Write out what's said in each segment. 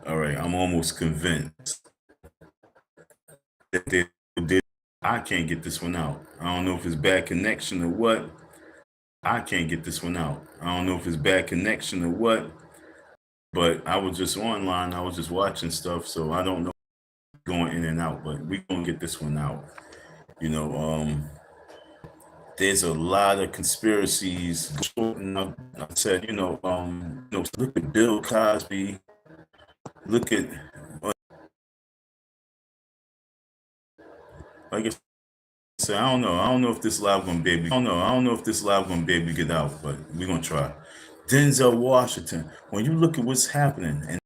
All right, I'm almost convinced that I can't get this one out. I don't know if it's bad connection or what. I can't get this one out. I don't know if it's bad connection or what. But I was just online. I was just watching stuff, so I don't know going in and out. But we gonna get this one out. You know, there's a lot of conspiracies. And I said, look at Bill Cosby. Look at, like I said, I don't know. I don't know if this live gonna be able. I don't know. I don't know if this live gonna be able to get out, but we're gonna try. Denzel Washington. When you look at what's happening,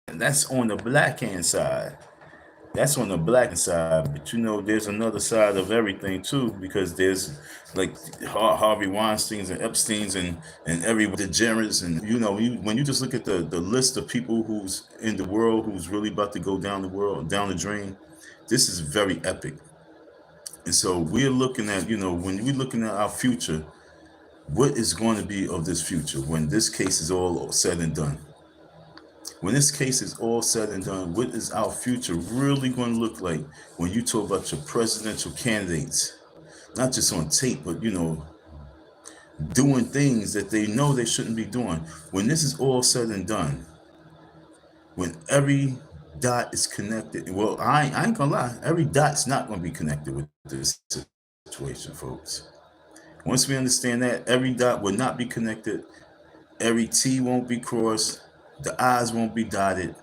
and that's on the black hand side. That's on the black side, but there's another side of everything too, because there's like Harvey Weinstein's and Epstein's and every degenerates, and when you just look at the list of people who's in the world who's really about to go down the drain, this is very epic. And so we're looking at, when we're looking at our future, what is going to be of this future when this case is all said and done? When this case is all said and done, what is our future really going to look like when you talk about your presidential candidates? Not just on tape, but doing things that they know they shouldn't be doing. When this is all said and done, when every dot is connected, well, I ain't gonna lie, every dot's not gonna be connected with this situation, folks. Once we understand that, every dot will not be connected, every T won't be crossed, the I's won't be dotted,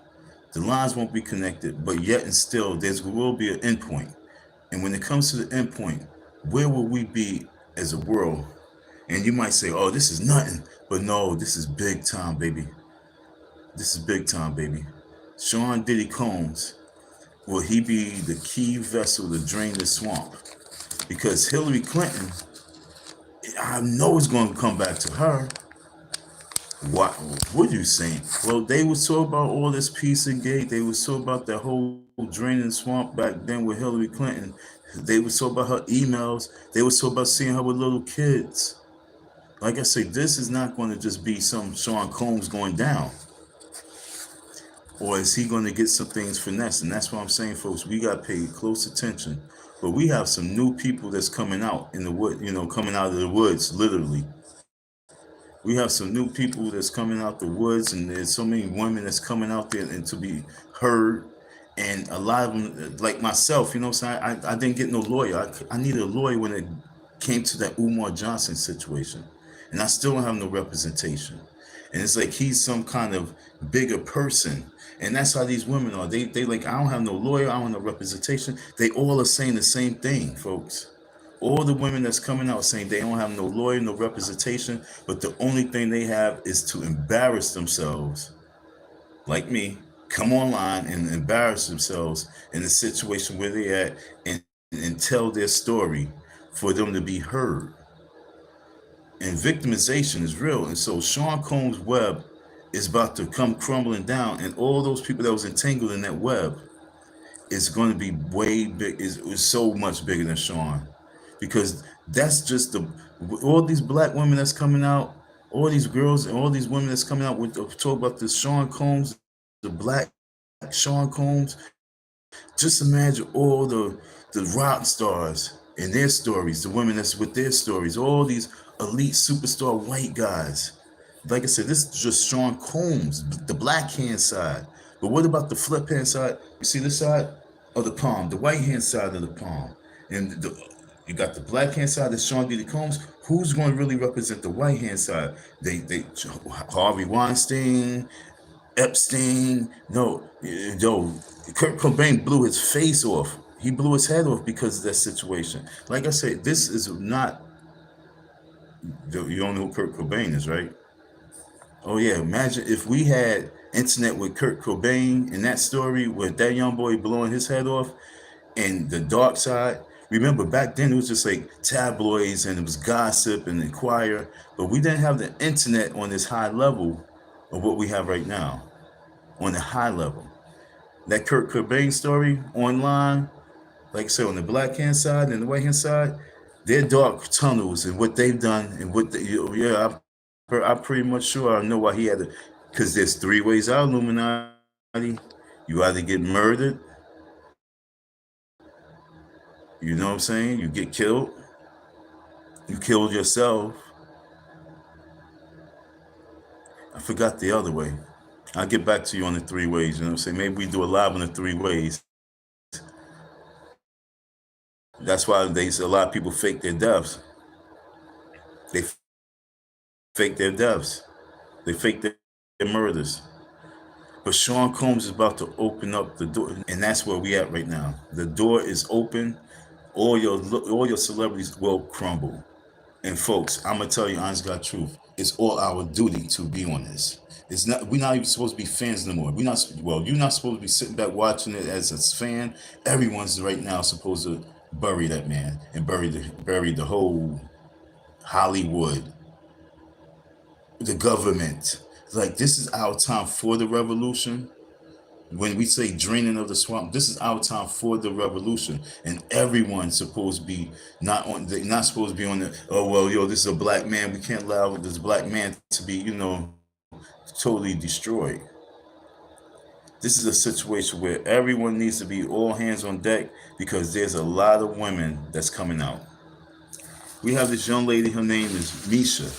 the lines won't be connected, but yet and still, there will be an endpoint. And when it comes to the endpoint, where will we be as a world? And you might say, oh, this is nothing. But no, this is big time, baby. This is big time, baby. Sean Diddy Combs, will he be the key vessel to drain the swamp? Because Hillary Clinton, I know it's going to come back to her. What are you saying? Well, they were so about all this peace and gate. They were so about that whole draining swamp back then with Hillary Clinton. They were so about her emails. They were so about seeing her with little kids. Like I say, this is not going to just be some Sean Combs going down. Or is he going to get some things finessed? And that's what I'm saying, folks. We got to pay close attention. But we have some new people that's coming out in the wood, coming out of the woods, literally. We have some new people that's coming out the woods, and there's so many women that's coming out there and to be heard. And a lot of them, like myself, what I'm saying? I didn't get no lawyer. I needed a lawyer when it came to that Umar Johnson situation. And I still don't have no representation. And it's like he's some kind of bigger person. And that's how these women are. They like, I don't have no lawyer, I don't have no representation. They all are saying the same thing, folks. All the women that's coming out saying they don't have no lawyer, no representation, but the only thing they have is to embarrass themselves, like me, come online and embarrass themselves in the situation where they're at, and tell their story for them to be heard. And victimization is real. And so Sean Combs' web is about to come crumbling down, and all those people that was entangled in that web is going to be way big, is so much bigger than Sean. Because that's just all these black women that's coming out, all these girls and all these women that's coming out with talk about this Sean Combs, the black Sean Combs. Just imagine all the rock stars and their stories, the women that's with their stories, all these elite superstar white guys. Like I said, this is just Sean Combs, the black hand side. But what about the flip hand side? You see this side of the palm, the white hand side of the palm. And you got the black hand side that's Sean Diddy Combs. Who's going to really represent the white hand side? They Harvey Weinstein, Epstein. No, Kurt Cobain blew his face off. He blew his head off because of that situation. Like I said, this is not. You don't know who Kurt Cobain is, right? Oh yeah, imagine if we had internet with Kurt Cobain in that story with that young boy blowing his head off, and the dark side. Remember back then it was just like tabloids and it was gossip and inquire, but we didn't have the internet on this high level of what we have right now. On the high level, that Kurt Cobain story online, like I said, on the black hand side and the white hand side, their dark tunnels and what they've done and what they, yeah, I'm pretty much sure I know why he had to Because there's three ways out, Illuminati. You either get murdered, you know what I'm saying? You get killed, you killed yourself. I forgot the other way. I'll get back to you on the three ways, you know what I'm saying? Maybe we do a live on the three ways. That's why a lot of people fake their deaths. They fake their deaths. They fake their murders. But Sean Combs is about to open up the door, and that's where we at right now. The door is open. All your celebrities will crumble. And folks, I'm gonna tell you, honest God truth. It's all our duty to be on this. It's not. We're not even supposed to be fans no more. We're not. Well, you're not supposed to be sitting back watching it as a fan. Everyone's right now supposed to bury that man and bury the whole Hollywood, the government. Like, this is our time for the revolution. When we say draining of the swamp, this is our time for the revolution, and everyone's supposed to be not on. They're not supposed to be on the. Oh well, yo, this is a black man. We can't allow this black man to be, totally destroyed. This is a situation where everyone needs to be all hands on deck because there's a lot of women that's coming out. We have this young lady. Her name is Misha.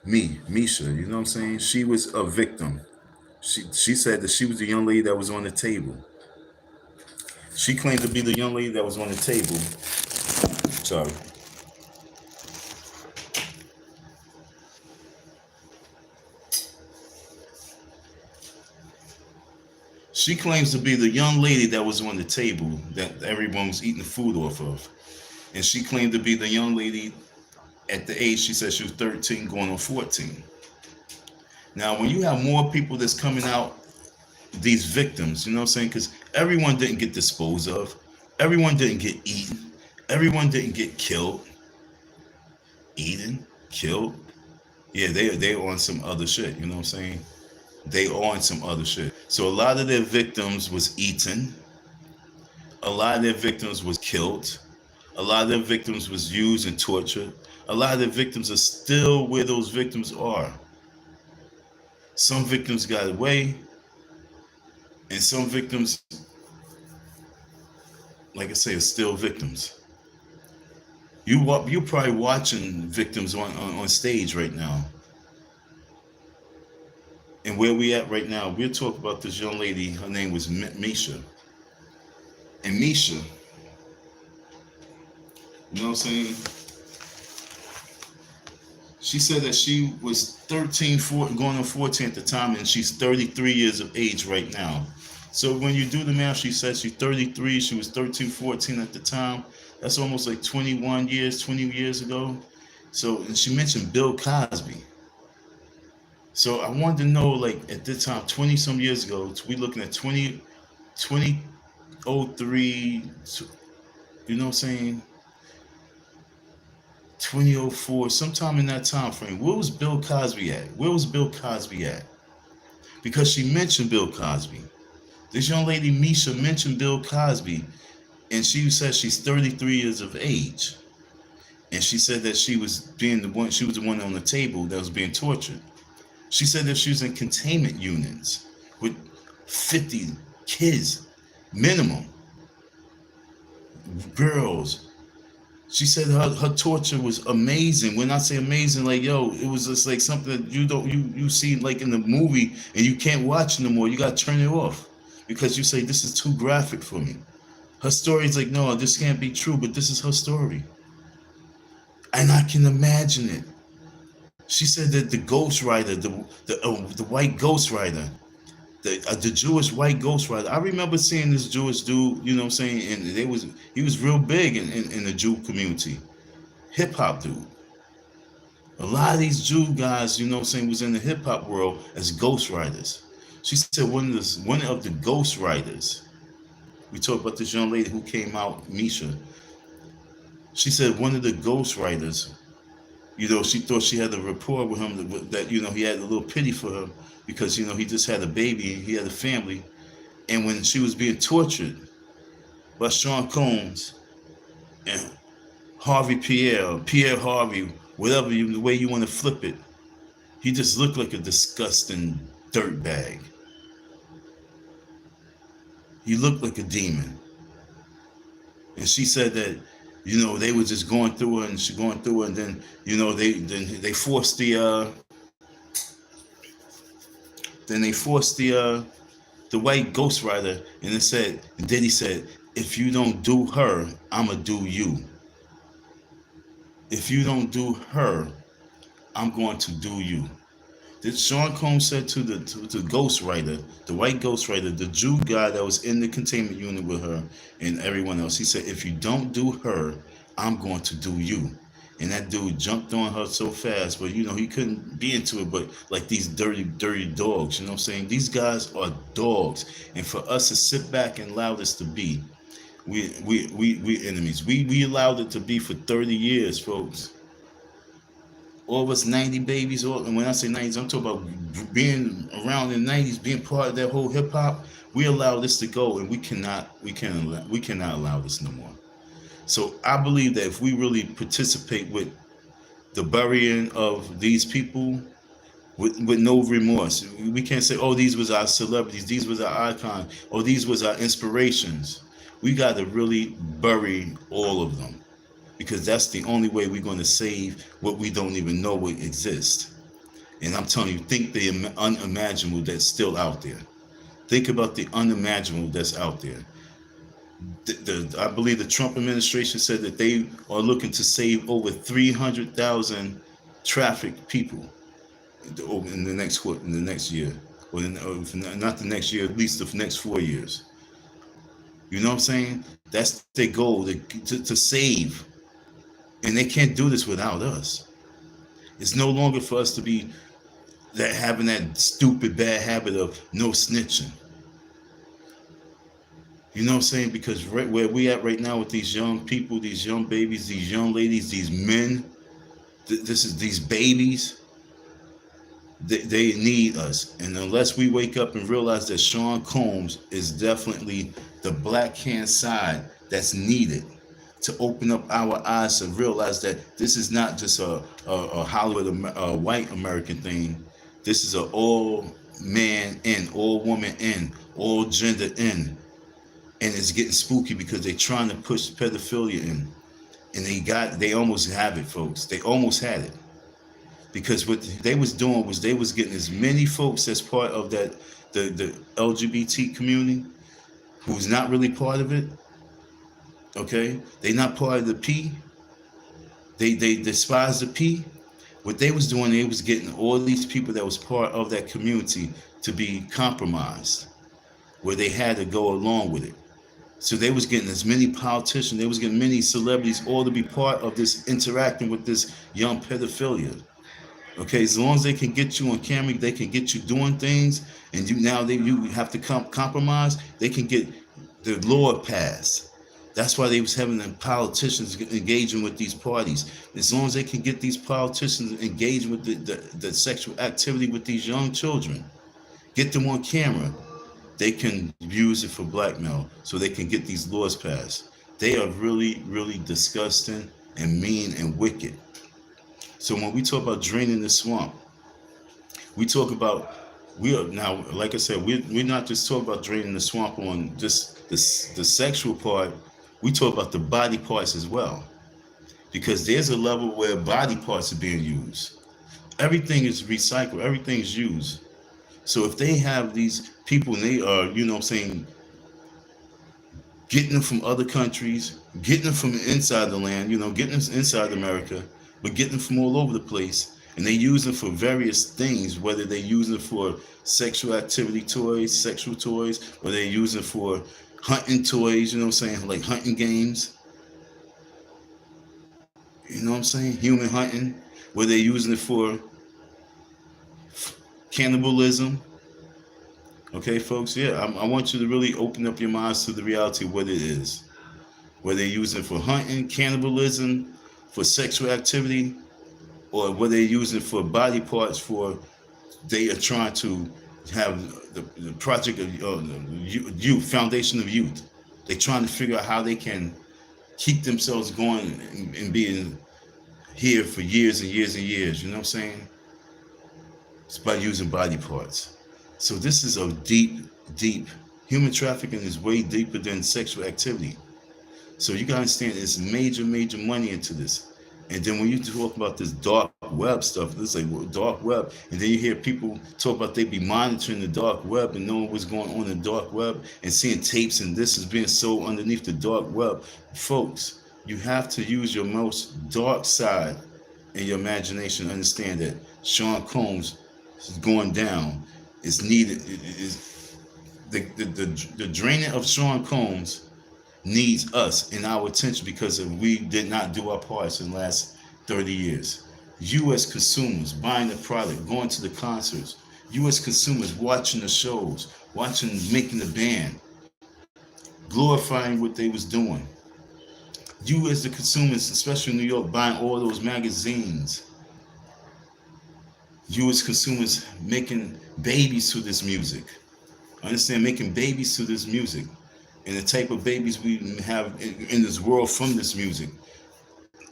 Misha. You know what I'm saying? She was a victim. She said that she was the young lady that was on the table. She claimed to be the young lady that was on the table. Sorry. She claims to be the young lady that was on the table that everyone was eating the food off of. And she claimed to be the young lady at the age, she said she was 13 going on 14. Now, when you have more people that's coming out, these victims, you know what I'm saying? Because everyone didn't get disposed of. Everyone didn't get eaten. Everyone didn't get killed. Eaten, killed. Yeah, they on some other shit, you know what I'm saying? They on some other shit. So a lot of their victims was eaten. A lot of their victims was killed. A lot of their victims was used and tortured. A lot of their victims are still where those victims are. Some victims got away, and some victims, like I say, are still victims. You're probably watching victims on stage right now. And where we at right now, we're talking about this young lady. Her name was Misha. And Misha, you know what I'm saying? She said that she was 13, going on 14 at the time, and she's 33 years of age right now. So when you do the math, she said she's 33, she was 13, 14 at the time. That's almost like 21 years, 20 years ago. So, and she mentioned Bill Cosby. So I wanted to know, like, at this time, 20 some years ago, we looking at 2003, you know what I'm saying? 2004, sometime in that time frame. Where was Bill Cosby at? Where was Bill Cosby at? Because she mentioned Bill Cosby. This young lady, Misha, mentioned Bill Cosby, and she said she's 33 years of age. And she said that she was the one on the table that was being tortured. She said that she was in containment units with 50 kids, minimum, girls. She said her torture was amazing. When I say amazing, like, yo, it was just like something that you see like in the movie, and you can't watch no more. You gotta turn it off because you say this is too graphic for me. Her story is like, no, this can't be true, but this is her story, and I can imagine it. She said that the ghostwriter, the white ghostwriter, the Jewish white ghostwriter. I remember seeing this Jewish dude, you know what I'm saying, and he was real big in the Jew community, hip hop dude. A lot of these Jew guys, you know what I'm saying, was in the hip hop world as ghostwriters. She said one of the ghostwriters. We talked about this young lady who came out, Misha. She said one of the ghostwriters, she thought she had a rapport with him that he had a little pity for her because, he just had a baby, he had a family. And when she was being tortured by Sean Combs and Pierre Harvey, the way you want to flip it, He just looked like a disgusting dirtbag. He looked like a demon. And she said that, they were just going through it and she going through it, and then, they forced the white ghostwriter, and it said, and then he said, if you don't do her, I'ma do you. If you don't do her, I'm going to do you. That Sean Combs said to the ghostwriter, the white ghostwriter, the Jew guy that was in the containment unit with her and everyone else. He said, if you don't do her, I'm going to do you. And that dude jumped on her so fast, but he couldn't be into it. But like these dirty, dirty dogs, you know what I'm saying? These guys are dogs, and for us to sit back and allow this to be, we enemies. We allowed it to be for 30 years, folks. All of us 90 babies, and when I say 90s, I'm talking about being around in the 90s, being part of that whole hip hop. We allow this to go, and we cannot allow this no more. So I believe that if we really participate with the burying of these people with no remorse, we can't say, oh, these was our celebrities, these was our icons, or these was our inspirations. We got to really bury all of them, because that's the only way we're going to save what we don't even know exists. And I'm telling you, think the unimaginable that's still out there. Think about the unimaginable that's out there. I believe the Trump administration said that they are looking to save over 300,000 trafficked people in the next year, or not the next year, at least the next 4 years. You know what I'm saying? That's their goal, to save. And they can't do this without us. It's no longer for us to be having that stupid bad habit of no snitching. You know what I'm saying? Because right where we at right now with these young people, these young babies, these young ladies, these men, these babies, they need us. And unless we wake up and realize that Sean Combs is definitely the black hand side that's needed to open up our eyes to realize that this is not just a Hollywood, white American thing. This is an all man in, all woman in, all gender in. And it's getting spooky because they're trying to push pedophilia in. And they almost have it, folks. They almost had it. Because what they was doing was they was getting as many folks as part of the LGBT community who's not really part of it. Okay? They not part of the P. They despise the P. What they was doing, they was getting all these people that was part of that community to be compromised, where they had to go along with it. So they was getting as many politicians, they was getting many celebrities all to be part of this, interacting with this young pedophilia. Okay, as long as they can get you on camera, they can get you doing things, and you have to compromise, they can get the law passed. That's why they was having the politicians engaging with these parties. As long as they can get these politicians engaged with the sexual activity with these young children, get them on camera, they can use it for blackmail so they can get these laws passed. They are really, really disgusting and mean and wicked. So when we talk about draining the swamp, we talk about, we are now, like I said, we're not just talking about draining the swamp on just the sexual part. We talk about the body parts as well, because there's a level where body parts are being used. Everything is recycled, everything is used. So if they have these people and they are, getting them from other countries, getting them from inside the land, getting them inside America, but getting them from all over the place, and they use them for various things, whether they use them for sexual activity toys, sexual toys, or they use them for hunting toys, like hunting games. Human hunting, where they're using it for cannibalism. Okay, folks, yeah, I want you to really open up your minds to the reality of what it is. Whether they're using it for hunting, cannibalism, for sexual activity, or whether they're using it for body parts, they are trying to have the project of youth, foundation of youth. They're trying to figure out how they can keep themselves going and being here for years and years and years. You know what I'm saying? It's by using body parts. So this is a deep human trafficking is way deeper than sexual activity. So you gotta understand there's major money into this. And then when you talk about this dark web stuff, this is like dark web, and then you hear people talk about they be monitoring the dark web and knowing what's going on in the dark web and seeing tapes and this is being sold underneath the dark web. Folks, you have to use your most dark side in your imagination. Understand that Sean Combs is going down. It's needed. It is the draining of Sean Combs needs us in our attention because we did not do our parts in the last 30 years. You as consumers buying the product, going to the concerts, you as consumers watching the shows, watching, making the band, glorifying what they was doing. You as the consumers, especially in New York, buying all those magazines. You as consumers making babies to this music. Understand, making babies to this music. And the type of babies we have in this world from this music.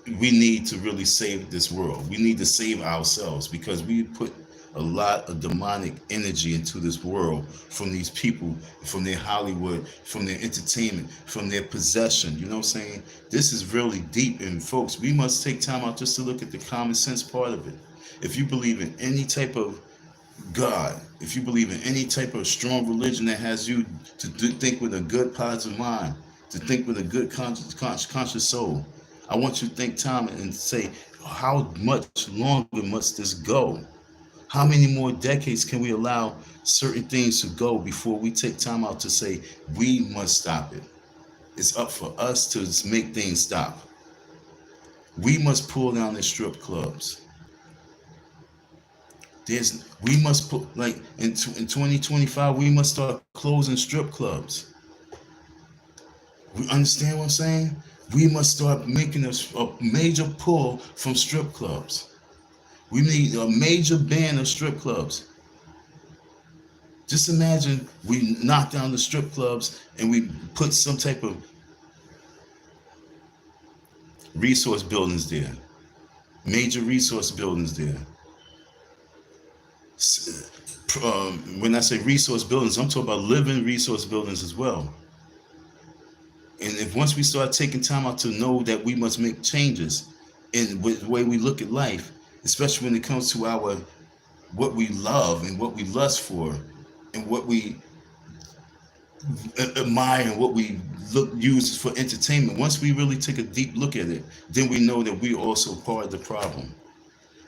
We need to really save this world. We need to save ourselves because we put a lot of demonic energy into this world from these people, from their Hollywood, from their entertainment, from their possession. You know what I'm saying? This is really deep. And folks, we must take time out just to look at the common sense part of it. If you believe in any type of God, if you believe in any type of strong religion that has you to think with a good positive mind, to think with a good conscious soul, I want you to think time and say, how much longer must this go? How many more decades can we allow certain things to go before we take time out to say, we must stop it? It's up for us to make things stop. We must pull down the strip clubs. We must put, like, in 2025, we must start closing strip clubs. We understand what I'm saying? We must start making a major pull from strip clubs. We need a major ban of strip clubs. Just imagine we knock down the strip clubs and we put some type of resource buildings there. Major resource buildings there. When I say resource buildings, I'm talking about living resource buildings as well. And if once we start taking time out to know that we must make changes in the way we look at life, especially when it comes to our what we love and what we lust for, and what we admire and what we use for entertainment. Once we really take a deep look at it, then we know that we're also part of the problem.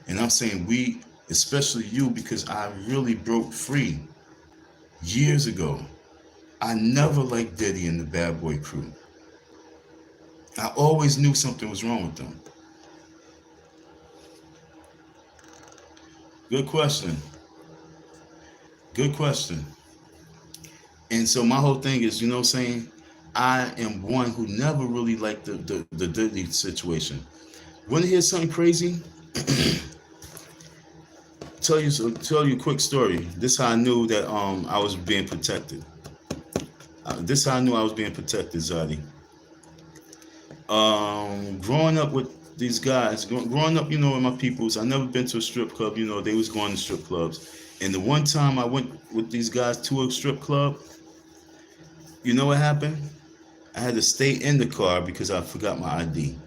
And I'm saying we, especially you, because I really broke free years ago. I never liked Diddy and the Bad Boy Crew. I always knew something was wrong with them. Good question. Good question. And so my whole thing is, you know what I'm saying? I am one who never really liked the Diddy situation. Want to hear something crazy? Tell you a quick story. This is how I knew that I was being protected. This is how I knew I was being protected, Zadi. Growing up with these guys, growing up, you know, with my peoples, I never been to a strip club. You know, they was going to strip clubs. And the one time I went with these guys to a strip club, you know what happened? I had to stay in the car because I forgot my ID.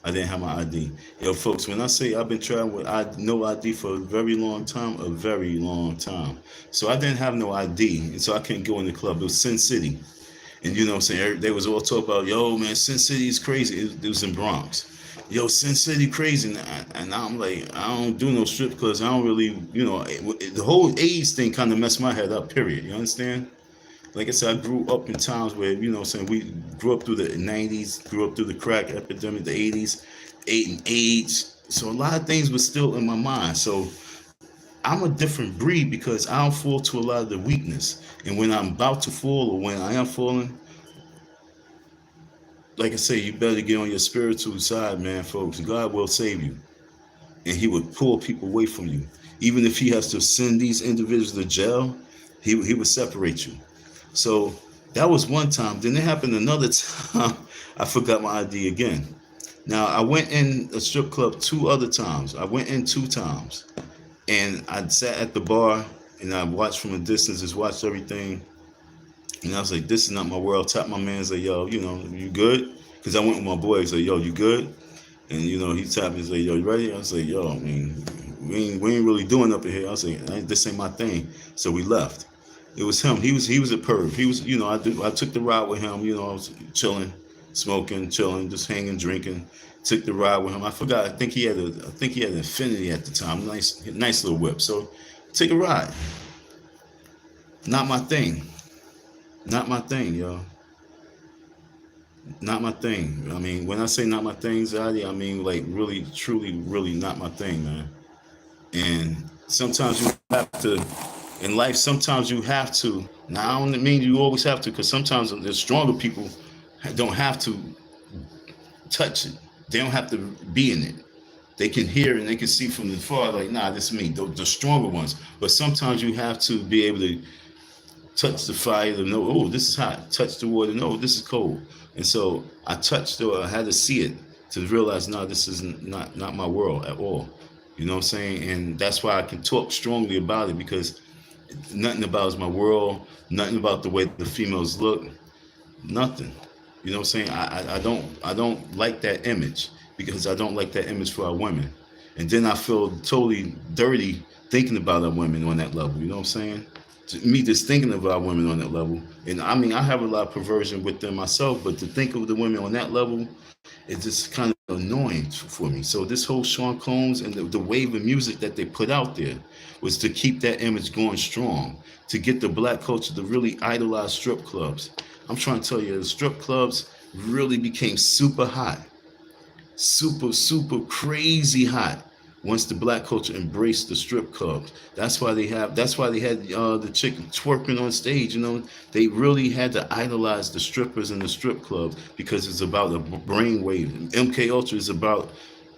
I didn't have my ID. Yo, folks, when I say I've been traveling with no ID for a very long time, So I didn't have no ID, and so I couldn't go in the club. It was Sin City. And you know what I'm saying? They was all talking about, yo, man, Sin City is crazy. It was in Bronx. Yo, Sin City crazy. And I'm like, I don't do no strip clubs. I don't really, you know, the whole AIDS thing kind of messed my head up, period. You understand? Like I said, I grew up in times where, you know what I'm saying, we grew up through the 90s, grew up through the crack epidemic, the 80s, AIDS. So a lot of things were still in my mind. So I'm a different breed because I don't fall to a lot of the weakness. And when I'm about to fall or when I am falling, like I say, you better get on your spiritual side, man, folks. God will save you. And he would pull people away from you. Even if he has to send these individuals to jail, he would separate you. So that was one time. Then it happened another time. I forgot my ID again. Now, I went in a strip club 2 other times. I went in 2 times. And I sat at the bar and I watched from a distance, just watched everything. And I was like, this is not my world. Tap my man, say, yo, you good? Because I went with my boy. He's like, yo, you good? And he tapped me and said, yo, you ready? I was like, yo, I mean, we ain't really doing up in here. I was like, this ain't my thing. So we left. It was him. He was a perv. He was, I took the ride with him. I was chilling, smoking, chilling, just hanging, drinking. Took the ride with him. I forgot. I think he had an Infinity at the time. Nice little whip. So take a ride. Not my thing. Not my thing, yo. Not my thing. I mean, when I say not my thing, Zaddy, I mean like really, truly, really not my thing, man. And sometimes you have to, in life, sometimes you have to. Now, I don't mean you always have to, because sometimes the stronger people don't have to touch it. They don't have to be in it. They can hear and they can see from the far, like, nah, this is me, the stronger ones. But sometimes you have to be able to touch the fire to know, oh, this is hot. Touch the water, no, this is cold. And so I touched or I had to see it to realize, no, this is not my world at all. You know what I'm saying? And that's why I can talk strongly about it, because nothing about is my world, nothing about the way the females look, nothing. You know what I'm saying? I don't like that image, because I don't like that image for our women. And then I feel totally dirty thinking about our women on that level. You know what I'm saying? Me just thinking about women on that level. And I mean, I have a lot of perversion with them myself, but to think of the women on that level, it's just kind of annoying for me. So this whole Sean Combs and the wave of music that they put out there was to keep that image going strong, to get the black culture to really idolize strip clubs. I'm trying to tell you, the strip clubs really became super hot, super, super crazy hot once the black culture embraced the strip clubs. That's why they had the chick twerking on stage. They really had to idolize the strippers in the strip clubs, because it's about a brainwave. MK Ultra is about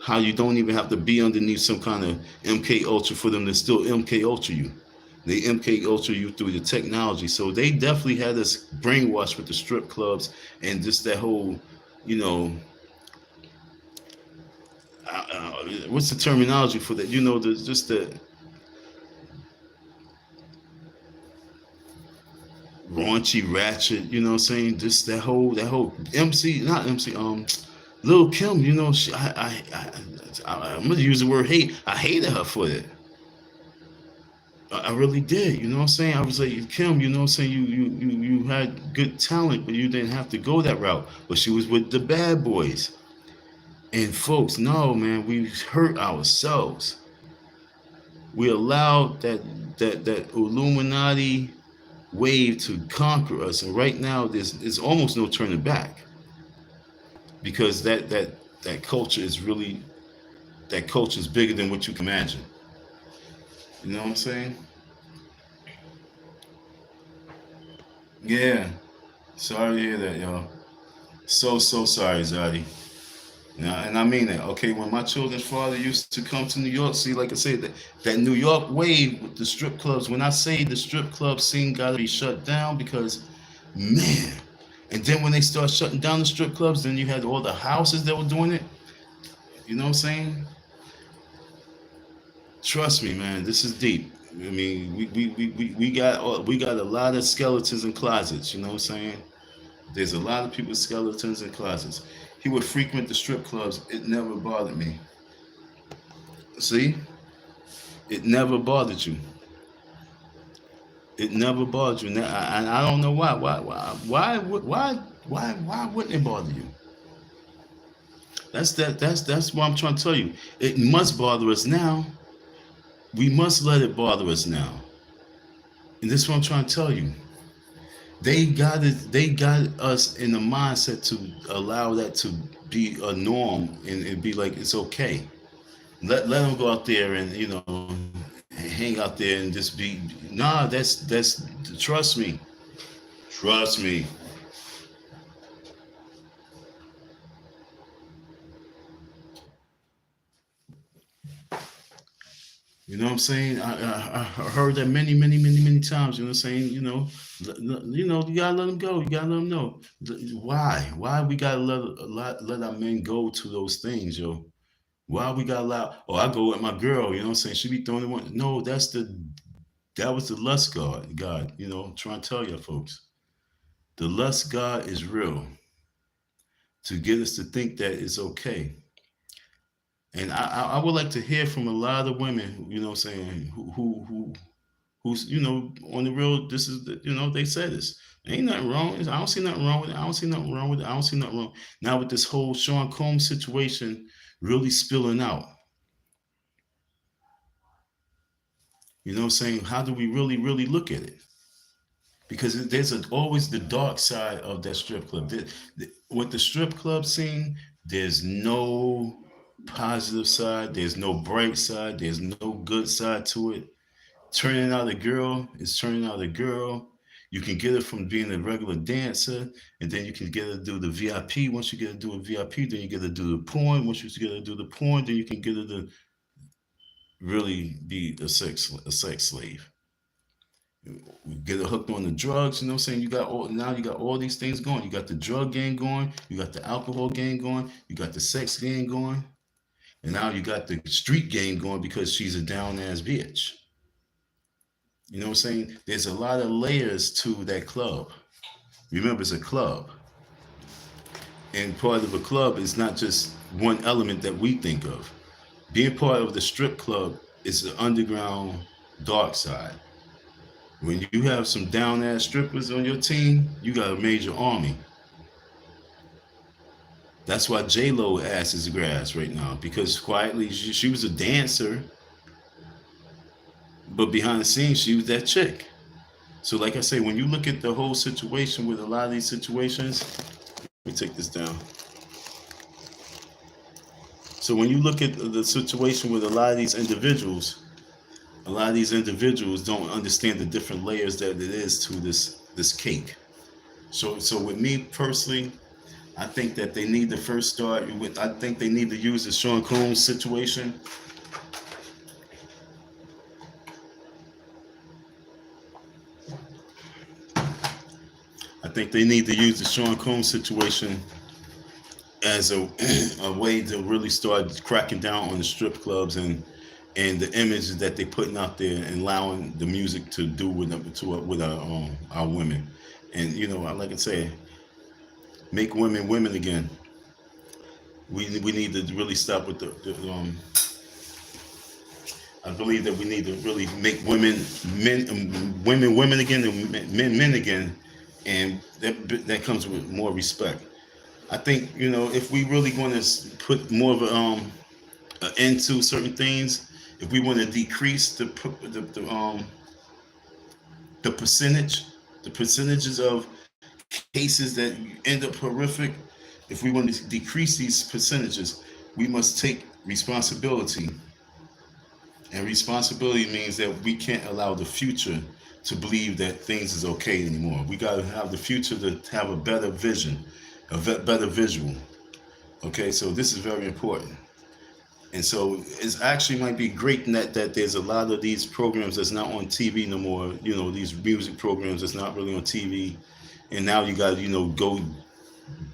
how you don't even have to be underneath some kind of MK Ultra for them to still MK Ultra you. They MK Ultra you through the technology. So they definitely had us brainwashed with the strip clubs, and just that whole, you know, what's the terminology for that? Just the raunchy ratchet. You know what I'm saying? Just that whole MC, not MC, Lil Kim. I'm gonna use the word hate. I hated her for that. I really did. You know what I'm saying? I was like, Kim, you know what I'm saying? You had good talent, but you didn't have to go that route. But she was with the bad boys. And folks, no, man, we hurt ourselves. We allowed that Illuminati wave to conquer us, and right now there's almost no turning back, because that culture is really, that culture is bigger than what you can imagine. You know what I'm saying? Yeah. Sorry to hear that, y'all. So sorry, Zadi. And I mean that. Okay, when my children's father used to come to New York, see, like I said, that New York wave with the strip clubs. When I say the strip club scene got to be shut down, because, man. And then when they start shutting down the strip clubs, then you had all the houses that were doing it. You know what I'm saying? Trust me, man. This is deep. I mean, we got a lot of skeletons in closets. You know what I'm saying? There's a lot of people's skeletons in closets. He would frequent the strip clubs. It never bothered me. See, it never bothered you. It never bothered you. And I don't know why. Why wouldn't it bother you? That's what I'm trying to tell you. It must bother us now. We must let it bother us now. And this is what I'm trying to tell you. They got us in the mindset to allow that to be a norm, and be like it's okay. Let them go out there and hang out there and just be. Nah, that's trust me. Trust me. You know what I'm saying? I heard that many, many, many, many times. You know what I'm saying? You gotta let them go. You gotta let them know. Why? Why we gotta let our men go to those things, yo? Why we got loud? Oh, I go with my girl, you know what I'm saying? She be throwing the one. No, that was the lust God, I'm trying to tell you folks. The lust God is real to get us to think that it's okay. And I would like to hear from a lot of women, what I'm saying, who's on the real. This is they say this. Ain't nothing wrong. I don't see nothing wrong with it. I don't see nothing wrong with it. I don't see nothing wrong. Now with this whole Sean Combs situation really spilling out, what I'm saying? How do we really, really look at it? Because there's always the dark side of that strip club. With the strip club scene, there's no positive side. There's no bright side. There's no good side to it. Turning out a girl is turning out a girl. You can get it from being a regular dancer, and then you can get her to do the VIP. Once you get her to do a VIP, then you get her to do the porn. Once you get her to do the porn, then you can get her to really be a sex slave. We get her hooked on the drugs, you know what I'm saying? You got all these things going. You got the drug game going, you got the alcohol game going, you got the sex game going, and now you got the street game going because she's a down ass bitch. You know what I'm saying? There's a lot of layers to that club. Remember, it's a club. And part of a club is not just one element that we think of. Being part of the strip club is the underground dark side. When you have some down ass strippers on your team, you got a major army. That's why J Lo ass is grass right now, because quietly she was a dancer, but behind the scenes she was that chick. So like I say, when you look at the whole situation with a lot of these situations, let me take this down. So when you look at the situation with a lot of these individuals don't understand the different layers that it is to this cake. So with me personally, I think that they need to first start with. I think they need to use the Sean Combs situation. I think they need to use the Sean Combs situation as a way to really start cracking down on the strip clubs and the images that they're putting out there and allowing the music to do with them with our women. And like I say, make women women again. We need to really stop with the I believe that we need to really make women again, and men again, and that comes with more respect. I think if we really want to put more of an end to certain things, if we want to decrease the percentages of cases that end up horrific, if we want to decrease these percentages, we must take responsibility. And responsibility means that we can't allow the future to believe that things is okay anymore. We got to have the future to have a better vision, better visual. Okay, so this is very important. And so it's actually might be great that there's a lot of these programs that's not on TV no more. These music programs that's not really on TV. And now you got to, go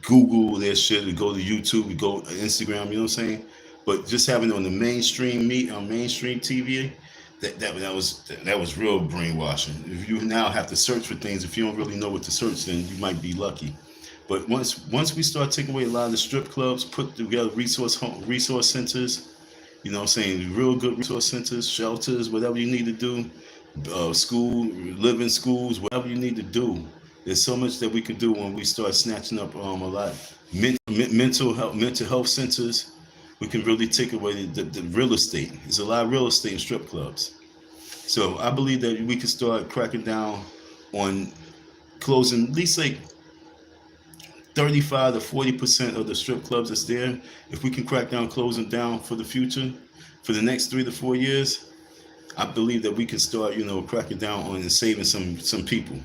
Google their shit, go to YouTube, go Instagram, you know what I'm saying? But just having it on the mainstream on mainstream TV, that was real brainwashing. If you now have to search for things, if you don't really know what to search, then you might be lucky. But once we start taking away a lot of the strip clubs, put together resource centers, what I'm saying, real good resource centers, shelters, whatever you need to do, school, live in schools, whatever you need to do. There's so much that we can do when we start snatching up a lot. Mental health centers. We can really take away the real estate. There's a lot of real estate in strip clubs. So I believe that we can start cracking down on closing at least like 35 to 40% of the strip clubs that's there. If we can crack down, close them down for the future, for the next 3 to 4 years, I believe that we can start, cracking down on and saving some people.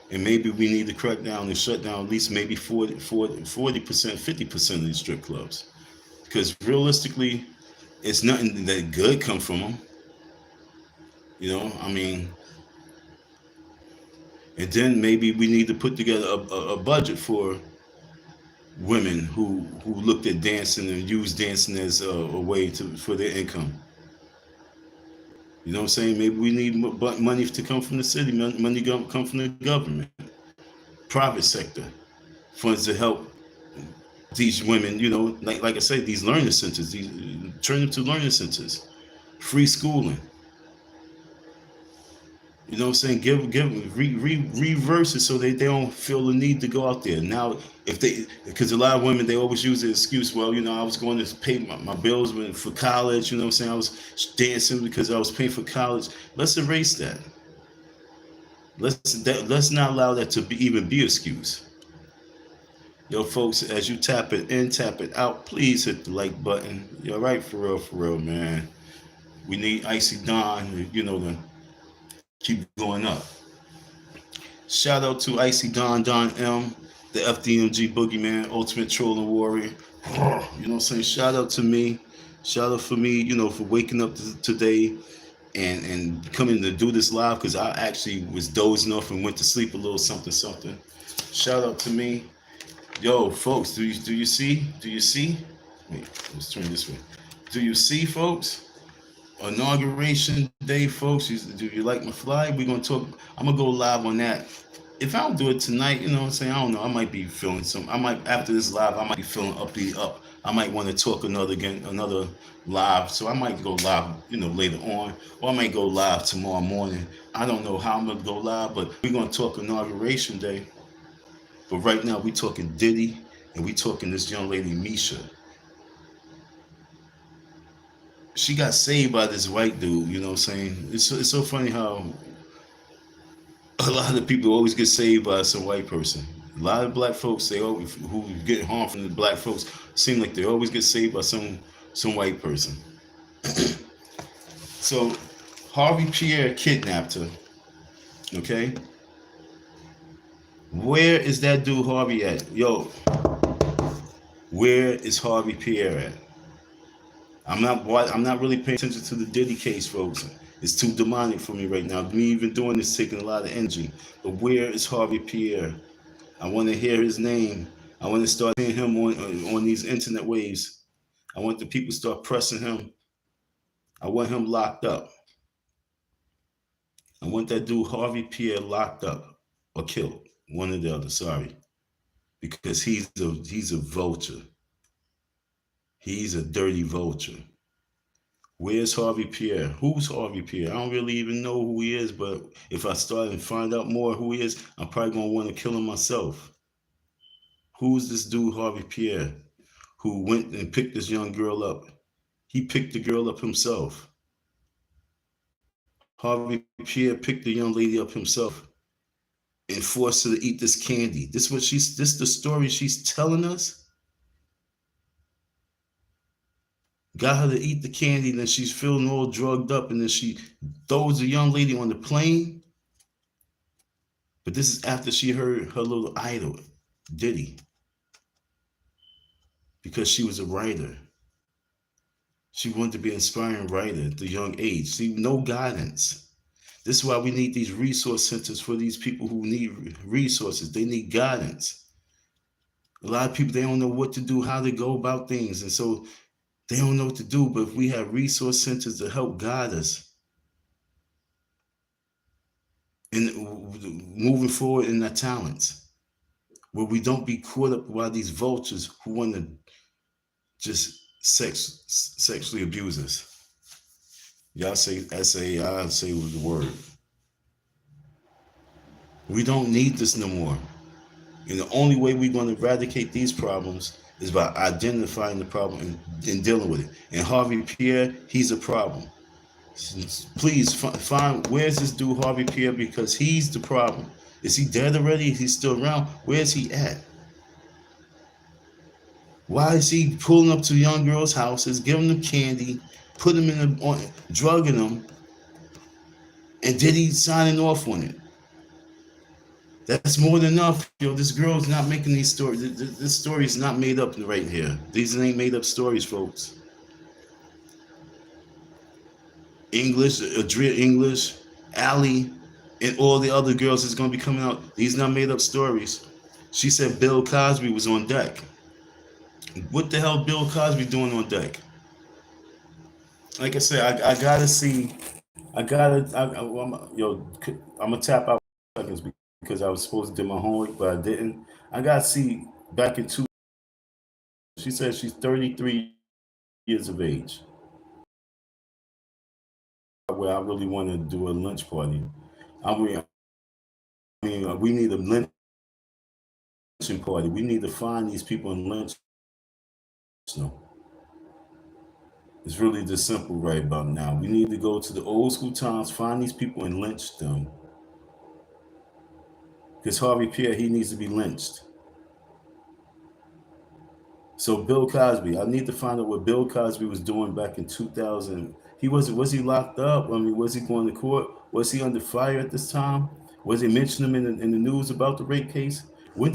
And maybe we need to crack down and shut down at least maybe 40%, 50% of these strip clubs. Because realistically, it's nothing that good come from them. I mean, and then maybe we need to put together a budget for women who looked at dancing and used dancing as a way for their income. You know what I'm saying? Maybe we need money to come from the city, money come from the government, private sector, funds to help these women. Like I said, these learning centers, turn them to learning centers, free schooling. You know what I'm saying? Reverse it so they don't feel the need to go out there. Now, because a lot of women, they always use the excuse, well, I was going to pay my bills for college. You know what I'm saying? I was dancing because I was paying for college. Let's erase that. Let's not allow that to even be excuse. Yo, folks, as you tap it in, tap it out, please hit the like button. You're right, for real, man. We need Icy Dawn, to keep going up. Shout out to Icy Don M, the FDMG Boogieman, Ultimate Trolling Warrior. You know what I'm saying? Shout out to me. Shout out for me, for waking up today and coming to do this live, because I actually was dozing off and went to sleep a little something. Shout out to me. Yo, folks, do you see? Do you see? Wait, let's turn this way. Do you see, folks? Inauguration day, folks. Do you like my fly? We're gonna talk. I'm gonna go live on that. If I don't do it tonight, you know what I'm saying? I don't know. I might be feeling after this live, I might be feeling up. I might want to talk another live. So I might go live, later on. Or I might go live tomorrow morning. I don't know how I'm gonna go live, but we're gonna talk inauguration day. But right now we talking Diddy, and we talking this young lady, Misha. She got saved by this white dude, you know what I'm saying? It's so funny how a lot of the people always get saved by some white person. A lot of black folks, who get harmed from the black folks, seem like they always get saved by some white person. So Harvey Pierre kidnapped her. Okay? Where is that dude Harvey at? Yo, where is Harvey Pierre at? I'm not really paying attention to the Diddy case, folks. It's too demonic for me right now. Me even doing this taking a lot of energy. But where is Harvey Pierre? I want to hear his name. I want to start seeing him on these internet waves. I want the people to start pressing him. I want him locked up. I want that dude Harvey Pierre locked up or killed. One or the other, sorry. Because he's a vulture. He's a dirty vulture. Where's Harvey Pierre? Who's Harvey Pierre? I don't really even know who he is, but if I start and find out more who he is, I'm probably going to want to kill him myself. Who's this dude Harvey Pierre who went and picked this young girl up? He picked the girl up himself. Harvey Pierre picked the young lady up himself and forced her to eat this candy. This the story she's telling us? Got her to eat the candy, and then she's feeling all drugged up, and then she throws the young lady on the plane. But this is after she heard her little idol, Diddy, because she was a writer. She wanted to be an inspiring writer at the young age. See, no guidance. This is why we need these resource centers for these people who need resources. They need guidance. A lot of people, they don't know what to do, how to go about things, and so they don't know what to do. But if we have resource centers to help guide us in moving forward in our talents, where we don't be caught up by these vultures who want to just sexually abuse us. Y'all say S-A, I say the word. We don't need this no more. And the only way we're going to eradicate these problems is by identifying the problem and dealing with it. And Harvey Pierre, he's a problem. Please find, where's this dude Harvey Pierre, because he's the problem. Is he dead already? Is he still around? Where's he at? Why is he pulling up to young girls' houses, giving them candy, putting them drugging them, and then he's signing off on it? That's more than enough. This girl's not making these stories. This story is not made up right here. These ain't made up stories, folks. English, Adria English, Allie, and all the other girls that's going to be coming out. These not made up stories. She said Bill Cosby was on deck. What the hell Bill Cosby doing on deck? Like I said, I gotta see. I gotta. I'm gonna tap out seconds because I was supposed to do my homework, but I didn't. I gotta see back in two. She said she's 33 years of age. Where I really want to do a lunch party. We need a lynching party. We need to find these people and lynch them. It's really just simple right about now. We need to go to the old school times, find these people and lynch them. Because Harvey Pierre, he needs to be lynched. So Bill Cosby, I need to find out what Bill Cosby was doing back in 2000. Was he locked up? I mean, was he going to court? Was he under fire at this time? Was he mentioning him in the news about the rape case? When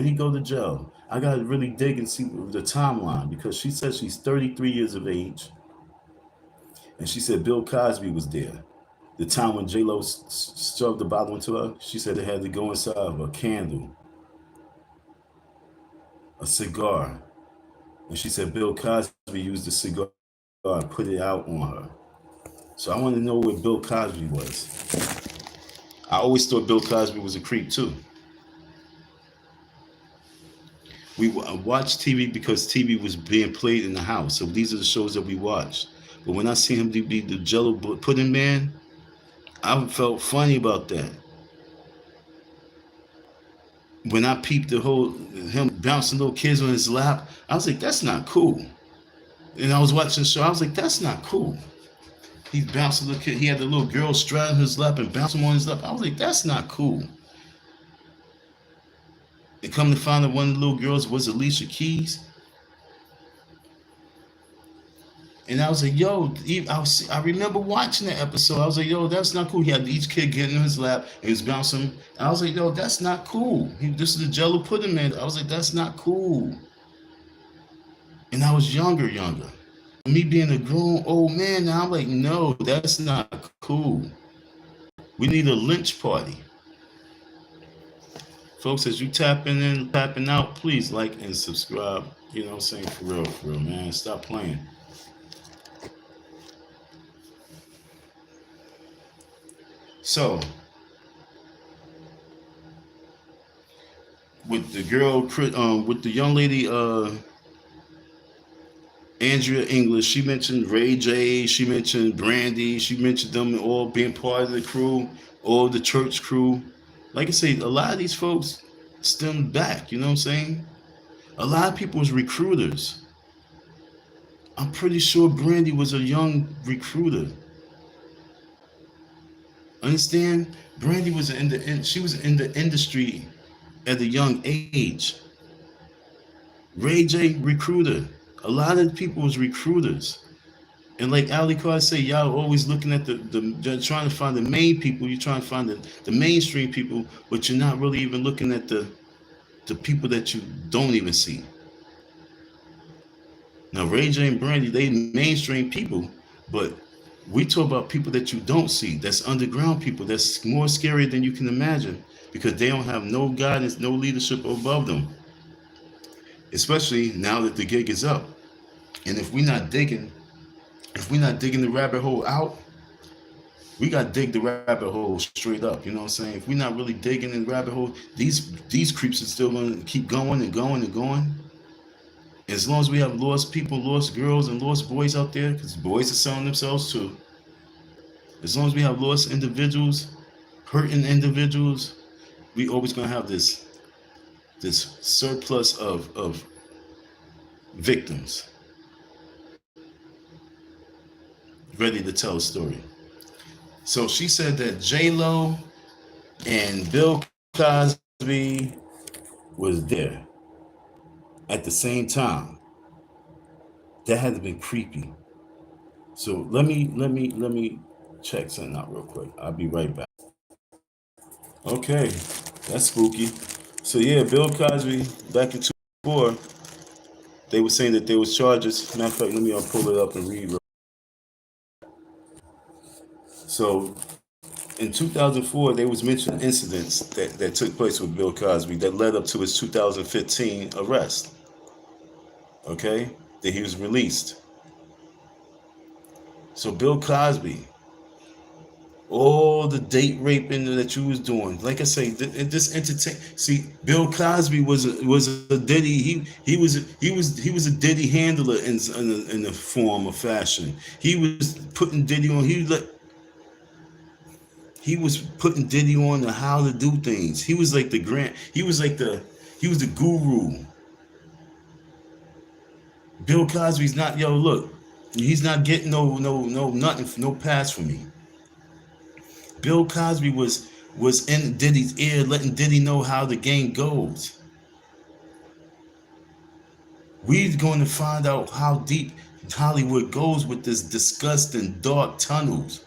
he go to jail? I gotta really dig and see the timeline because she said she's 33 years of age, and she said Bill Cosby was there. The time when J Lo shoved the bottle into her, she said it had to go inside of a candle, a cigar, and she said Bill Cosby used the cigar and put it out on her. So I want to know where Bill Cosby was. I always thought Bill Cosby was a creep too. We watched TV because TV was being played in the house. So these are the shows that we watched. But when I see him be the Jello pudding man, I felt funny about that. When I peeped the whole him bouncing little kids on his lap, I was like, that's not cool. And I was watching the show, I was like, that's not cool. He's bouncing the kid. He had the little girl straddling his lap and bouncing on his lap. I was like, that's not cool. And come to find out one of the little girls was Alicia Keys. And I was like, yo, I remember watching that episode. I was like, yo, that's not cool. He had each kid getting in his lap and he was bouncing. And I was like, yo, that's not cool. This is the Jello pudding man. I was like, that's not cool. And I was younger. Me being a grown old man now, I'm like, no, that's not cool. We need a lynch party. Folks, as you tapping in, tapping out, please like and subscribe. You know what I'm saying? For real, man. Stop playing. So, with the girl, with the young lady, Andrea English, she mentioned Ray J, she mentioned Brandy, she mentioned them all being part of the crew, all the church crew. Like I say, a lot of these folks stem back, you know what I'm saying? A lot of people was recruiters. I'm pretty sure Brandy was a young recruiter. Understand? Brandy was she was in the industry at a young age. Ray J, recruiter. A lot of people was recruiters. And like Ali Carr say, y'all always looking at you're trying to find the main people, you're trying to find the mainstream people, but you're not really even looking at the people that you don't even see. Now Ray J and Brandy, they mainstream people, but we talk about people that you don't see, that's underground people, that's more scary than you can imagine, because they don't have no guidance, no leadership above them. Especially now that the gig is up. And if we're not digging the rabbit hole out, we got to dig the rabbit hole straight up. You know what I'm saying? If we're not really digging in the rabbit hole, these creeps are still going to keep going and going and going. As long as we have lost people, lost girls, and lost boys out there, because boys are selling themselves too. As long as we have lost individuals, hurting individuals, we always going to have this surplus of victims ready to tell a story. So she said that J-Lo and Bill Cosby was there at the same time. That had to be creepy. So let me check something out real quick. I'll be right back. Okay, that's spooky. So yeah, Bill Cosby back in 2004, they were saying that there was charges. Matter of fact, let me pull it up and read. So in 2004, they was mentioning incidents that took place with Bill Cosby that led up to his 2015 arrest. Okay, that he was released. So Bill Cosby, all the date raping that you was doing, like I say, this entertain. See, Bill Cosby was a Diddy. He was a Diddy handler in a form of fashion. He was putting Diddy on. He was putting Diddy on to how to do things. He was like the grand. He was the guru. Bill Cosby's not, yo, look, he's not getting no nothing, no pass from me. Bill Cosby was in Diddy's ear, letting Diddy know how the game goes. We're going to find out how deep Hollywood goes with this disgusting dark tunnels.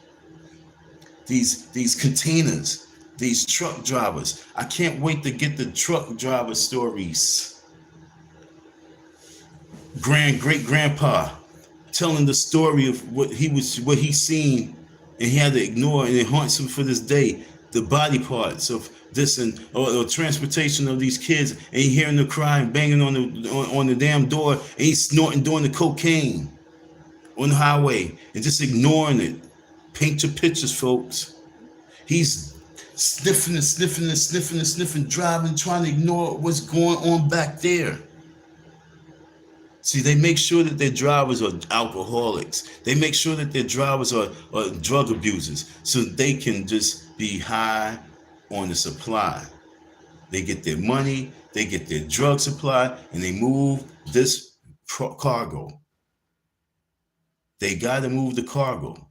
These containers, these truck drivers. I can't wait to get the truck driver stories. Great grandpa telling the story of what he seen, and he had to ignore, and it haunts him for this day. The body parts of this and or transportation of these kids, and he hearing the crying, banging on the damn door, and he's snorting, doing the cocaine on the highway, and just ignoring it. Paint your pictures, folks. He's sniffing and sniffing and sniffing and sniffing, driving, trying to ignore what's going on back there. See, they make sure that their drivers are alcoholics. They make sure that their drivers are drug abusers, so they can just be high on the supply. They get their money, they get their drug supply, and they move this cargo. They got to move the cargo.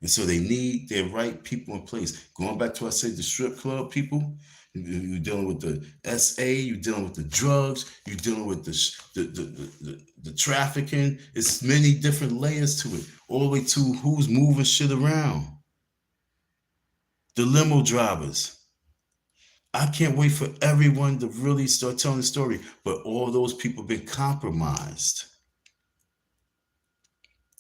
And so they need their right people in place. Going back to what I said, the strip club people, you're dealing with the SA, you're dealing with the drugs, you're dealing with the trafficking. It's many different layers to it, all the way to who's moving shit around. The limo drivers. I can't wait for everyone to really start telling the story, but all those people have been compromised.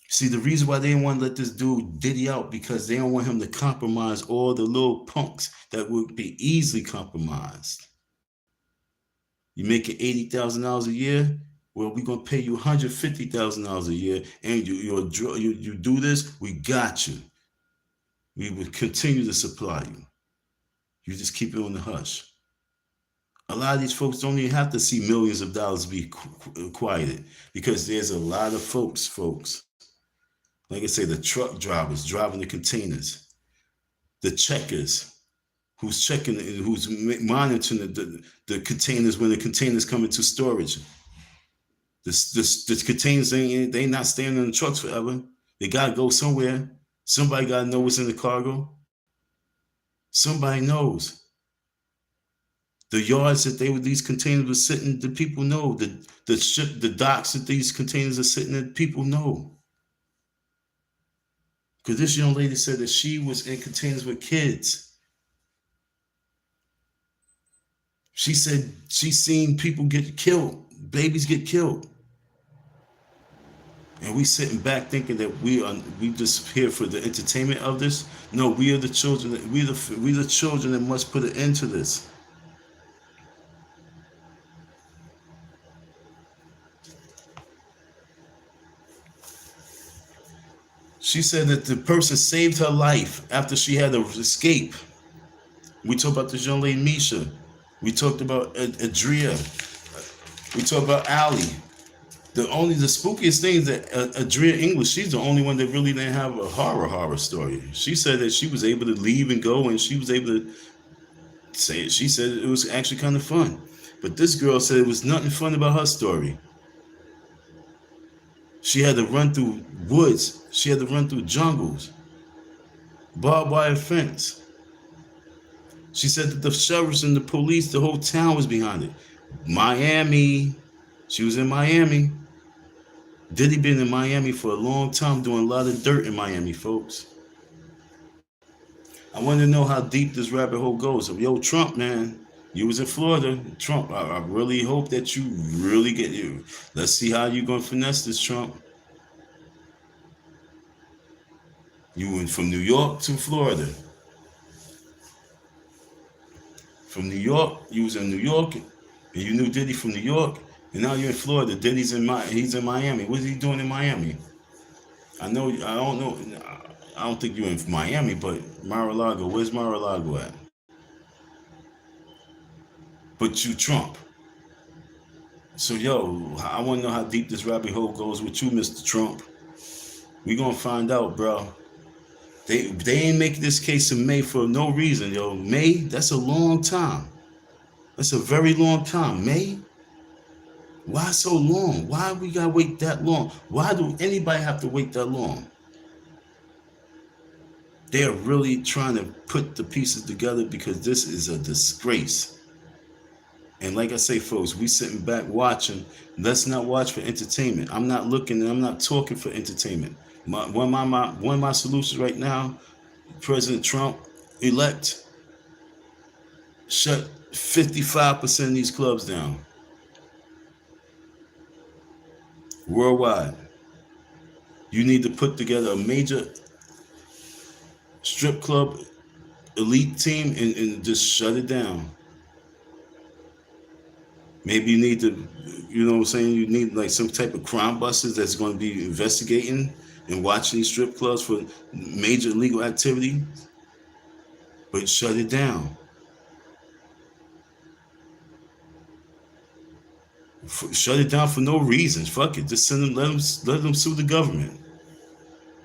See, the reason why they didn't want to let this dude Diddy out, because they don't want him to compromise all the little punks that would be easily compromised. You making $80,000 a year? Well, we're gonna pay you $150,000 a year, and you do this, we got you. We will continue to supply you. You just keep it on the hush. A lot of these folks don't even have to see millions of dollars be quieted, because there's a lot of folks. Like I say, the truck drivers driving the containers, the checkers, who's monitoring the containers when the containers come into storage. The containers, they not staying in the trucks forever. They gotta go somewhere. Somebody gotta know what's in the cargo. Somebody knows. The yards that these containers were sitting, the people know. The docks that these containers are sitting in, people know. Because this young lady said that she was in containers with kids. She said she's seen people get killed, babies get killed. And we sitting back thinking that we just here for the entertainment of this. No, we are the children. We the children that must put an end to this. She said that the person saved her life after she had to escape. We talked about this young lady, Misha. We talked about Adria. We talked about Allie. The spookiest thing is that Adria English, she's the only one that really didn't have a horror story. She said that she was able to leave and go, and she was able to say it. She said it was actually kind of fun. But this girl said it was nothing fun about her story. She had to run through woods. She had to run through jungles. Barbed wire fence. She said that the sheriffs and the police, the whole town was behind it. Miami. She was in Miami. Diddy been in Miami for a long time, doing a lot of dirt in Miami, folks. I want to know how deep this rabbit hole goes. Yo, Trump, man, you was in Florida. Trump, I really hope that you really get you. Let's see how you gonna finesse this, Trump. You went from New York to Florida. From New York, you was in New York, and you knew Diddy from New York, And now you're in Florida. He's in Miami. What is he doing in Miami? I know. I don't know. I don't think you're in Miami, but Mar-a-Lago. Where's Mar-a-Lago at? But you Trump. So yo, I want to know how deep this rabbit hole goes with you, Mr. Trump. We gonna find out, bro. They ain't making this case in May for no reason, yo. May, that's a long time. That's a very long time. May? Why so long? Why we gotta wait that long? Why do anybody have to wait that long? They are really trying to put the pieces together because this is a disgrace. And like I say, folks, we sitting back watching. Let's not watch for entertainment. I'm not looking and I'm not talking for entertainment. One of my solutions right now, President Trump elect, shut 55% of these clubs down worldwide. You need to put together a major strip club elite team and just shut it down. Maybe you need to, you know what I'm saying? You need like some type of crime busters that's going to be investigating and watching these strip clubs for major illegal activity. But shut it down. Shut it down for no reason. Fuck it. Just send them. Let them sue the government.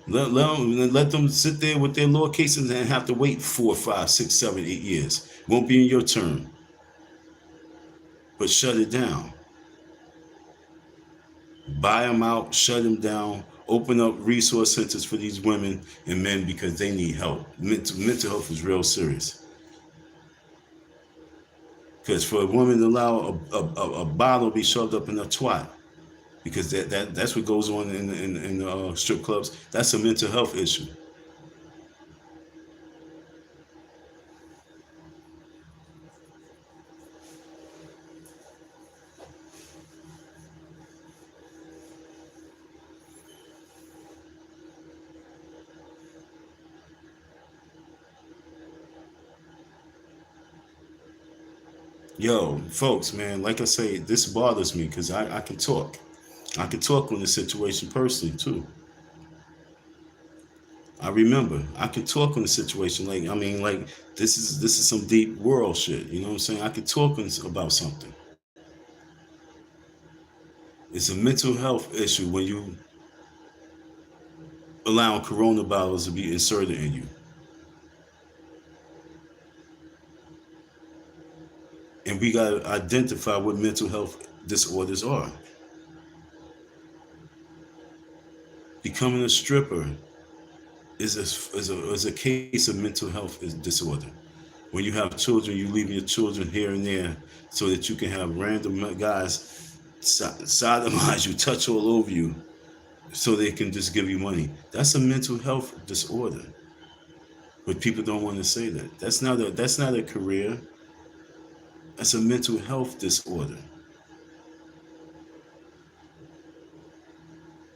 Let them sit there with their law cases and have to wait 4, 5, 6, 7, 8 years. Won't be in your turn. But shut it down. Buy them out, shut them down, open up resource centers for these women and men because they need help. Mental health is real serious. Because for a woman to allow a bottle to be shoved up in a twat, because that's what goes on in strip clubs, that's a mental health issue. Yo, folks, man, like I say, this bothers me because I can talk. I can talk on the situation personally too. I remember I can talk on the situation. Like I mean, like this is some deep world shit. You know what I'm saying? I can talk about something. It's a mental health issue when you allowing corona bottles to be inserted in you. And we got to identify what mental health disorders are. Becoming a stripper is a case of mental health disorder. When you have children, you leave your children here and there so that you can have random guys sodomize you, touch all over you, so they can just give you money. That's a mental health disorder. But people don't want to say that. That's not a career. That's a mental health disorder.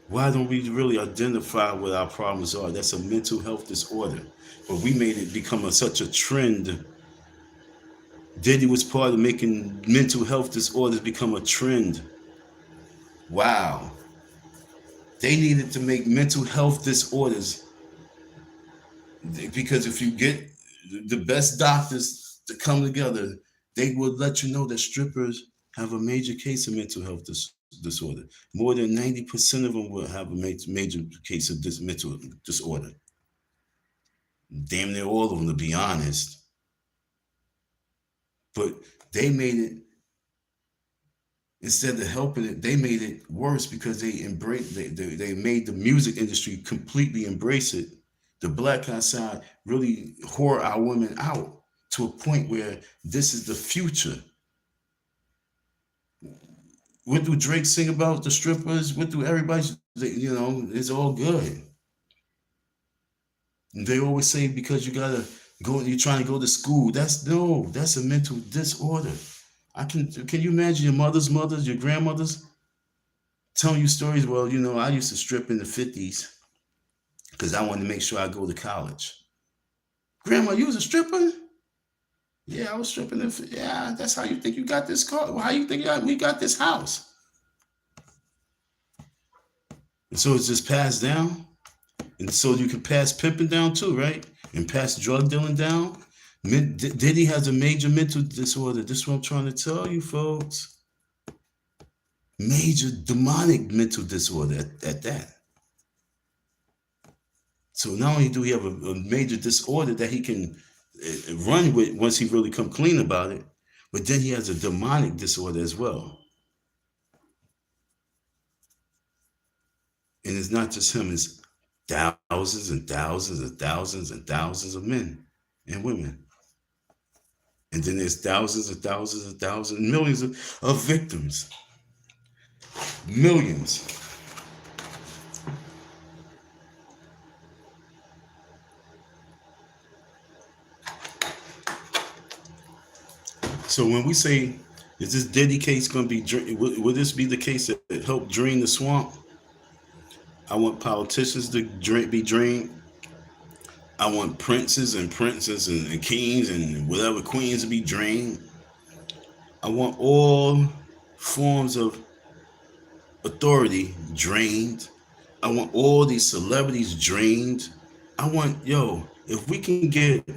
Why don't we really identify what our problems are? That's a mental health disorder. But we made it become such a trend. Diddy was part of making mental health disorders become a trend. Wow. They needed to make mental health disorders because if you get the best doctors to come together, they would let you know that strippers have a major case of mental health disorder. More than 90% of them will have a major case of this mental disorder. Damn near all of them, to be honest. But they made it, instead of helping it, they made it worse because they made the music industry completely embrace it. The black side really whore our women out to a point where this is the future. What do Drake sing about? The strippers? What do everybody, it's all good. And they always say because you gotta go, you're trying to go to school. That's a mental disorder. Can you imagine your mothers, your grandmothers telling you stories? Well, I used to strip in the 50s because I wanted to make sure I go to college. Grandma, you was a stripper? Yeah, I was stripping. Yeah, that's how you think you got this car. How you think we got this house? And so it's just passed down. And so you can pass pimping down too, right? And pass drug dealing down. Diddy has a major mental disorder. This is what I'm trying to tell you, folks. Major demonic mental disorder at that. So not only do we have a major disorder that he can run with once he really come clean about it, but then he has a demonic disorder as well. And it's not just him, it's thousands and thousands and thousands and thousands of men and women. And then there's thousands and thousands and thousands, millions of victims. Millions. So when we say, is this Diddy case going to be, will this be the case that helped drain the swamp? I want politicians to be drained. I want princes and princesses and kings and whatever queens to be drained. I want all forms of authority drained. I want all these celebrities drained. I want, if we can get,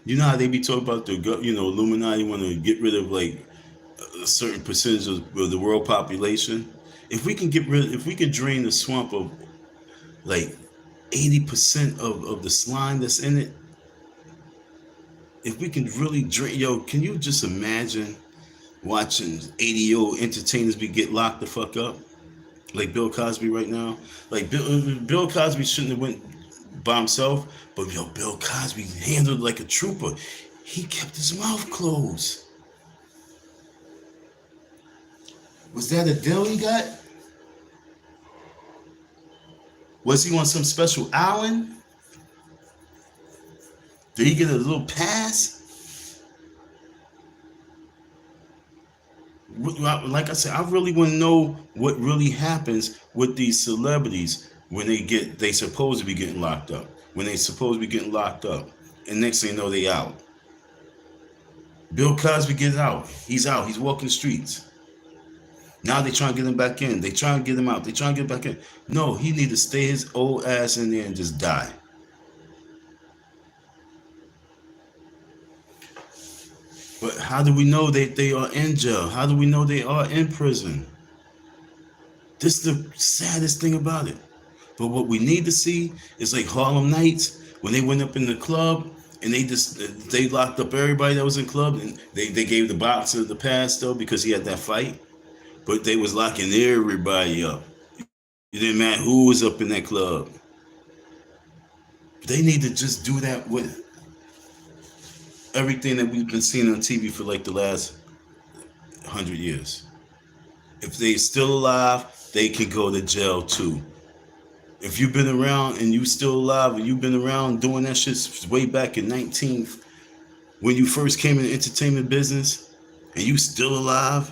you know how they be talking about Illuminati want to get rid of like a certain percentage of the world population. If we can drain the swamp of like 80% of the slime that's in it, if we can really drain, can you just imagine watching 80-year-old entertainers get locked the fuck up? Like Bill Cosby right now. Like Bill Cosby shouldn't have went by himself, but Bill Cosby handled it like a trooper. He kept his mouth closed. Was that a deal he got? Was he on some special island? Did he get a little pass? Like I said, I really want to know what really happens with these celebrities when they supposed to be getting locked up. When they supposed to be getting locked up. And next thing you know, they out. Bill Cosby gets out. He's out. He's walking the streets. Now they trying to get him back in. They trying to get him out. They trying to get back in. No, he need to stay his old ass in there and just die. But how do we know that they are in jail? How do we know they are in prison? This is the saddest thing about it. But what we need to see is like Harlem Nights, when they went up in the club and they locked up everybody that was in the club, and they gave the boxer the pass though because he had that fight. But they was locking everybody up. It didn't matter who was up in that club. They need to just do that with everything that we've been seeing on TV for like the last 100 years. If they're still alive, they can go to jail too. If you've been around and you still alive, and you've been around doing that shit way back in when you first came in the entertainment business, and you still alive,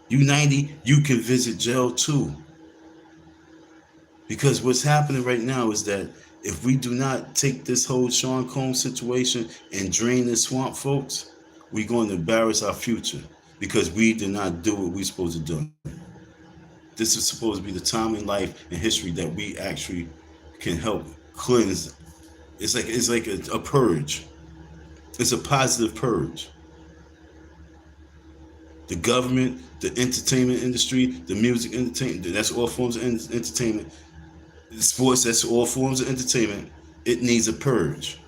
you 90, you can visit jail too. Because what's happening right now is that if we do not take this whole Sean Combs situation and drain this swamp, folks, we're going to embarrass our future because we did not do what we're supposed to do. This is supposed to be the time in life and history that we actually can help cleanse. It's like a purge. It's a positive purge. The government, the entertainment industry, the music entertainment, that's all forms of entertainment. The sports, that's all forms of entertainment. It needs a purge.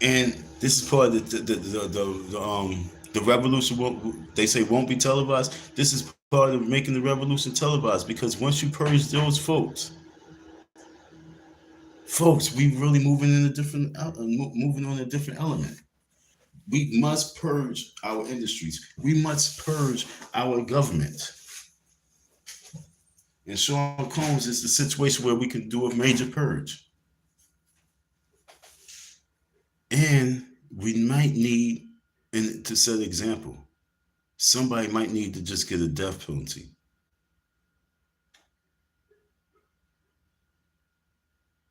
And this is part of the revolution. They say won't be televised. This is part of making the revolution televised, because once you purge those folks, we really moving on a different element. We must purge our industries. We must purge our government. And Sean Combs is the situation where we can do a major purge. And we might need, and to set an example, somebody might need to just get a death penalty.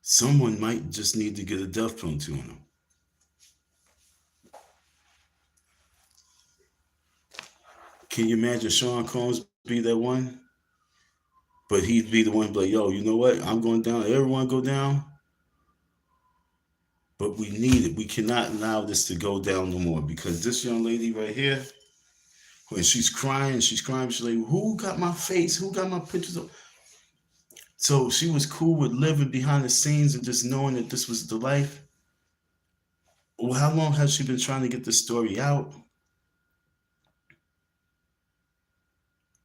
Someone might just need to get a death penalty on them. Can you imagine Sean Combs be that one, but he'd be the one like, yo, you know what? I'm going down. Everyone go down. But we need it. We cannot allow this to go down no more because this young lady right here, when she's crying, she's like, who got my face? Who got my pictures of? So she was cool with living behind the scenes and just knowing that this was the life. Well, how long has she been trying to get this story out?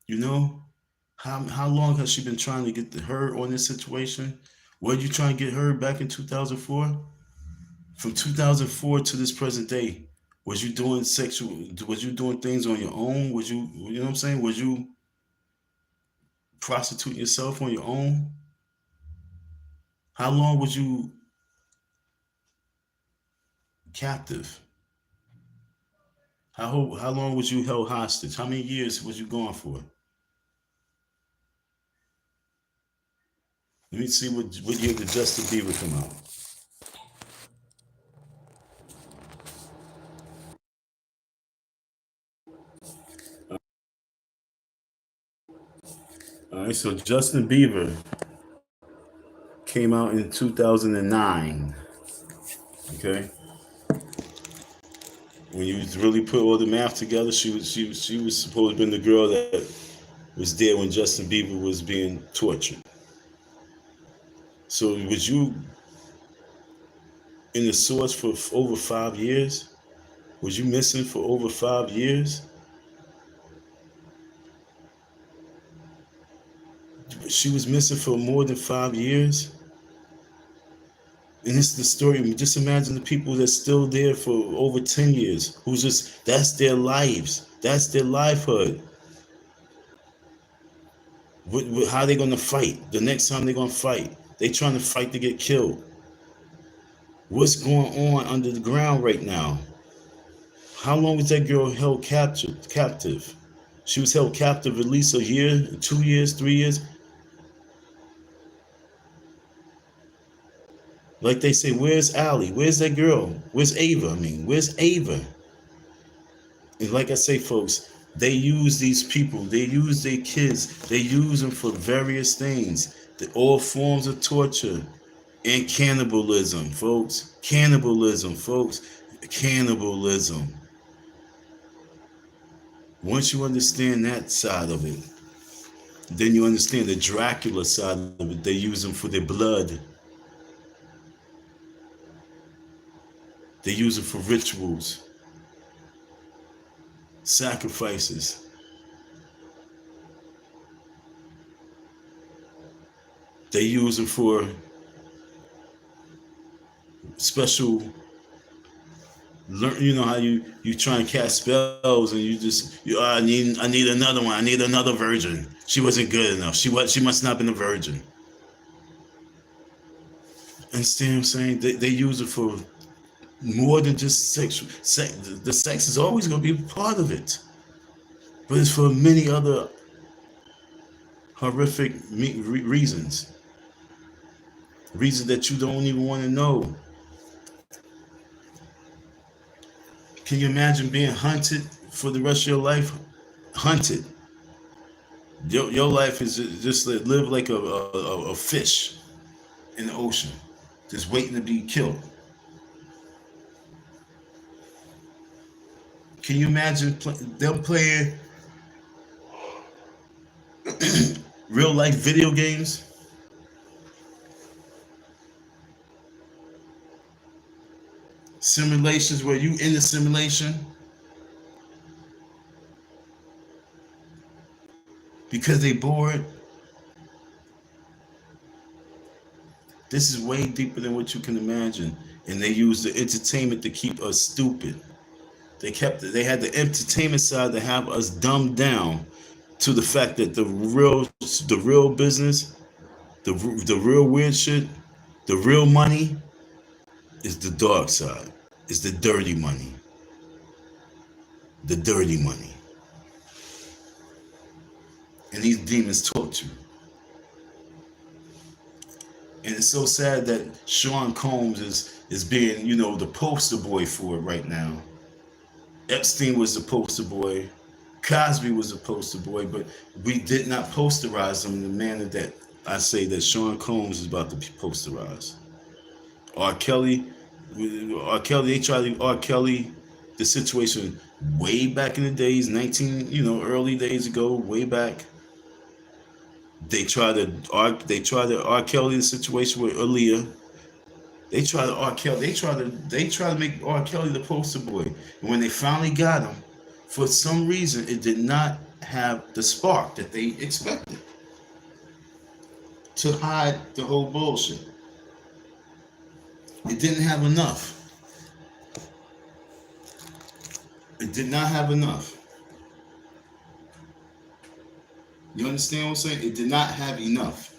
You know? How long has she been trying to get her on this situation? Were you trying to get her back in 2004? From 2004 to this present day, was you doing sexual? Was you doing things on your own? Was you know what I'm saying? Was you prostituting yourself on your own? How long was you captive? How long was you held hostage? How many years was you gone for? Let me see what year did Justin Bieber come out. All right, so Justin Bieber came out in 2009. Okay, when you really put all the math together, she was supposed to be the girl that was there when Justin Bieber was being tortured. So was you in the source for over 5 years? Was you missing for over 5 years? She was missing for more than 5 years. And this is the story. Just imagine the people that's still there for over 10 years, who's just, that's their lives. That's their livelihood. How are they going to fight? The next time they're going to fight, they trying to fight to get killed. What's going on under the ground right now? How long was that girl held captive? She was held captive at least a year, 2 years, 3 years. Like they say, where's Allie? Where's that girl? Where's Ava? Where's Ava? And like I say, folks, they use these people, they use their kids, they use them for various things. All forms of torture and cannibalism, folks. Cannibalism, folks. Cannibalism. Once you understand that side of it, then you understand the Dracula side of it. They use them for their blood. They use it for rituals, sacrifices. They use them for special. You know how you try and cast spells and I need another one. I need another virgin. She wasn't good enough. She must not have been a virgin. Understand what I'm saying? They use it for more than just sexual. The sex is always going to be a part of it, but it's for many other horrific reasons that you don't even want to know. Can you imagine being hunted for the rest of your life? Hunted. Your life is just live like a fish in the ocean, just waiting to be killed. Can you imagine them playing real life video games? Simulations where you in the simulation because they bored. This is way deeper than what you can imagine. And they use the entertainment to keep us stupid. They had the entertainment side to have us dumbed down to the fact that the real business, the real weird shit, the real money is the dark side. It's the dirty money. The dirty money. And these demons taught you. And it's so sad that Sean Combs is being, the poster boy for it right now. Epstein was the poster boy. Cosby was a poster boy, but we did not posterize him in the manner that I say that Sean Combs is about to posterize. R. Kelly, they tried to R. Kelly the situation way back in the days, 19, early days ago, way back. They tried to R. Kelly the situation with Aaliyah. They tried to R. Kelly. They tried to make R. Kelly the poster boy. And when they finally got him, for some reason, it did not have the spark that they expected to hide the whole bullshit. It didn't have enough. It did not have enough. You understand what I'm saying? It did not have enough.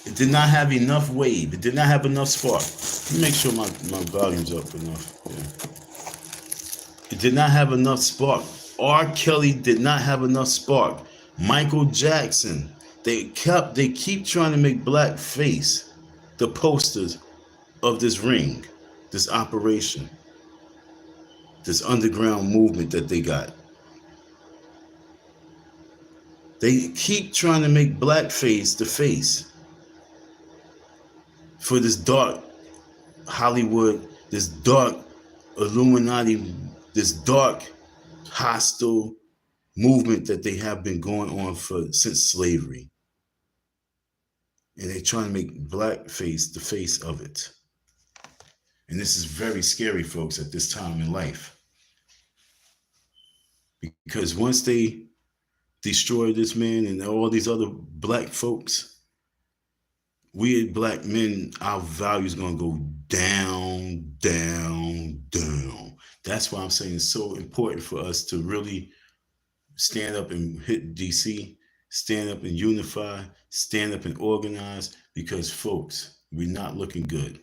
It did not have enough wave. It did not have enough spark. Let me make sure my volume's up enough. Yeah. It did not have enough spark. R. Kelly did not have enough spark. Michael Jackson. They keep trying to make blackface the posters of this ring, this operation, this underground movement that they got. They keep trying to make blackface the face for this dark Hollywood, this dark Illuminati, this dark hostile movement that they have been going on since slavery. And they're trying to make blackface the face of it. And this is very scary, folks, at this time in life. Because once they destroy this man and all these other black folks, we as black men, our values gonna go down, down, down. That's why I'm saying it's so important for us to really stand up and hit DC, stand up and unify, stand up and organize, because folks, we're not looking good.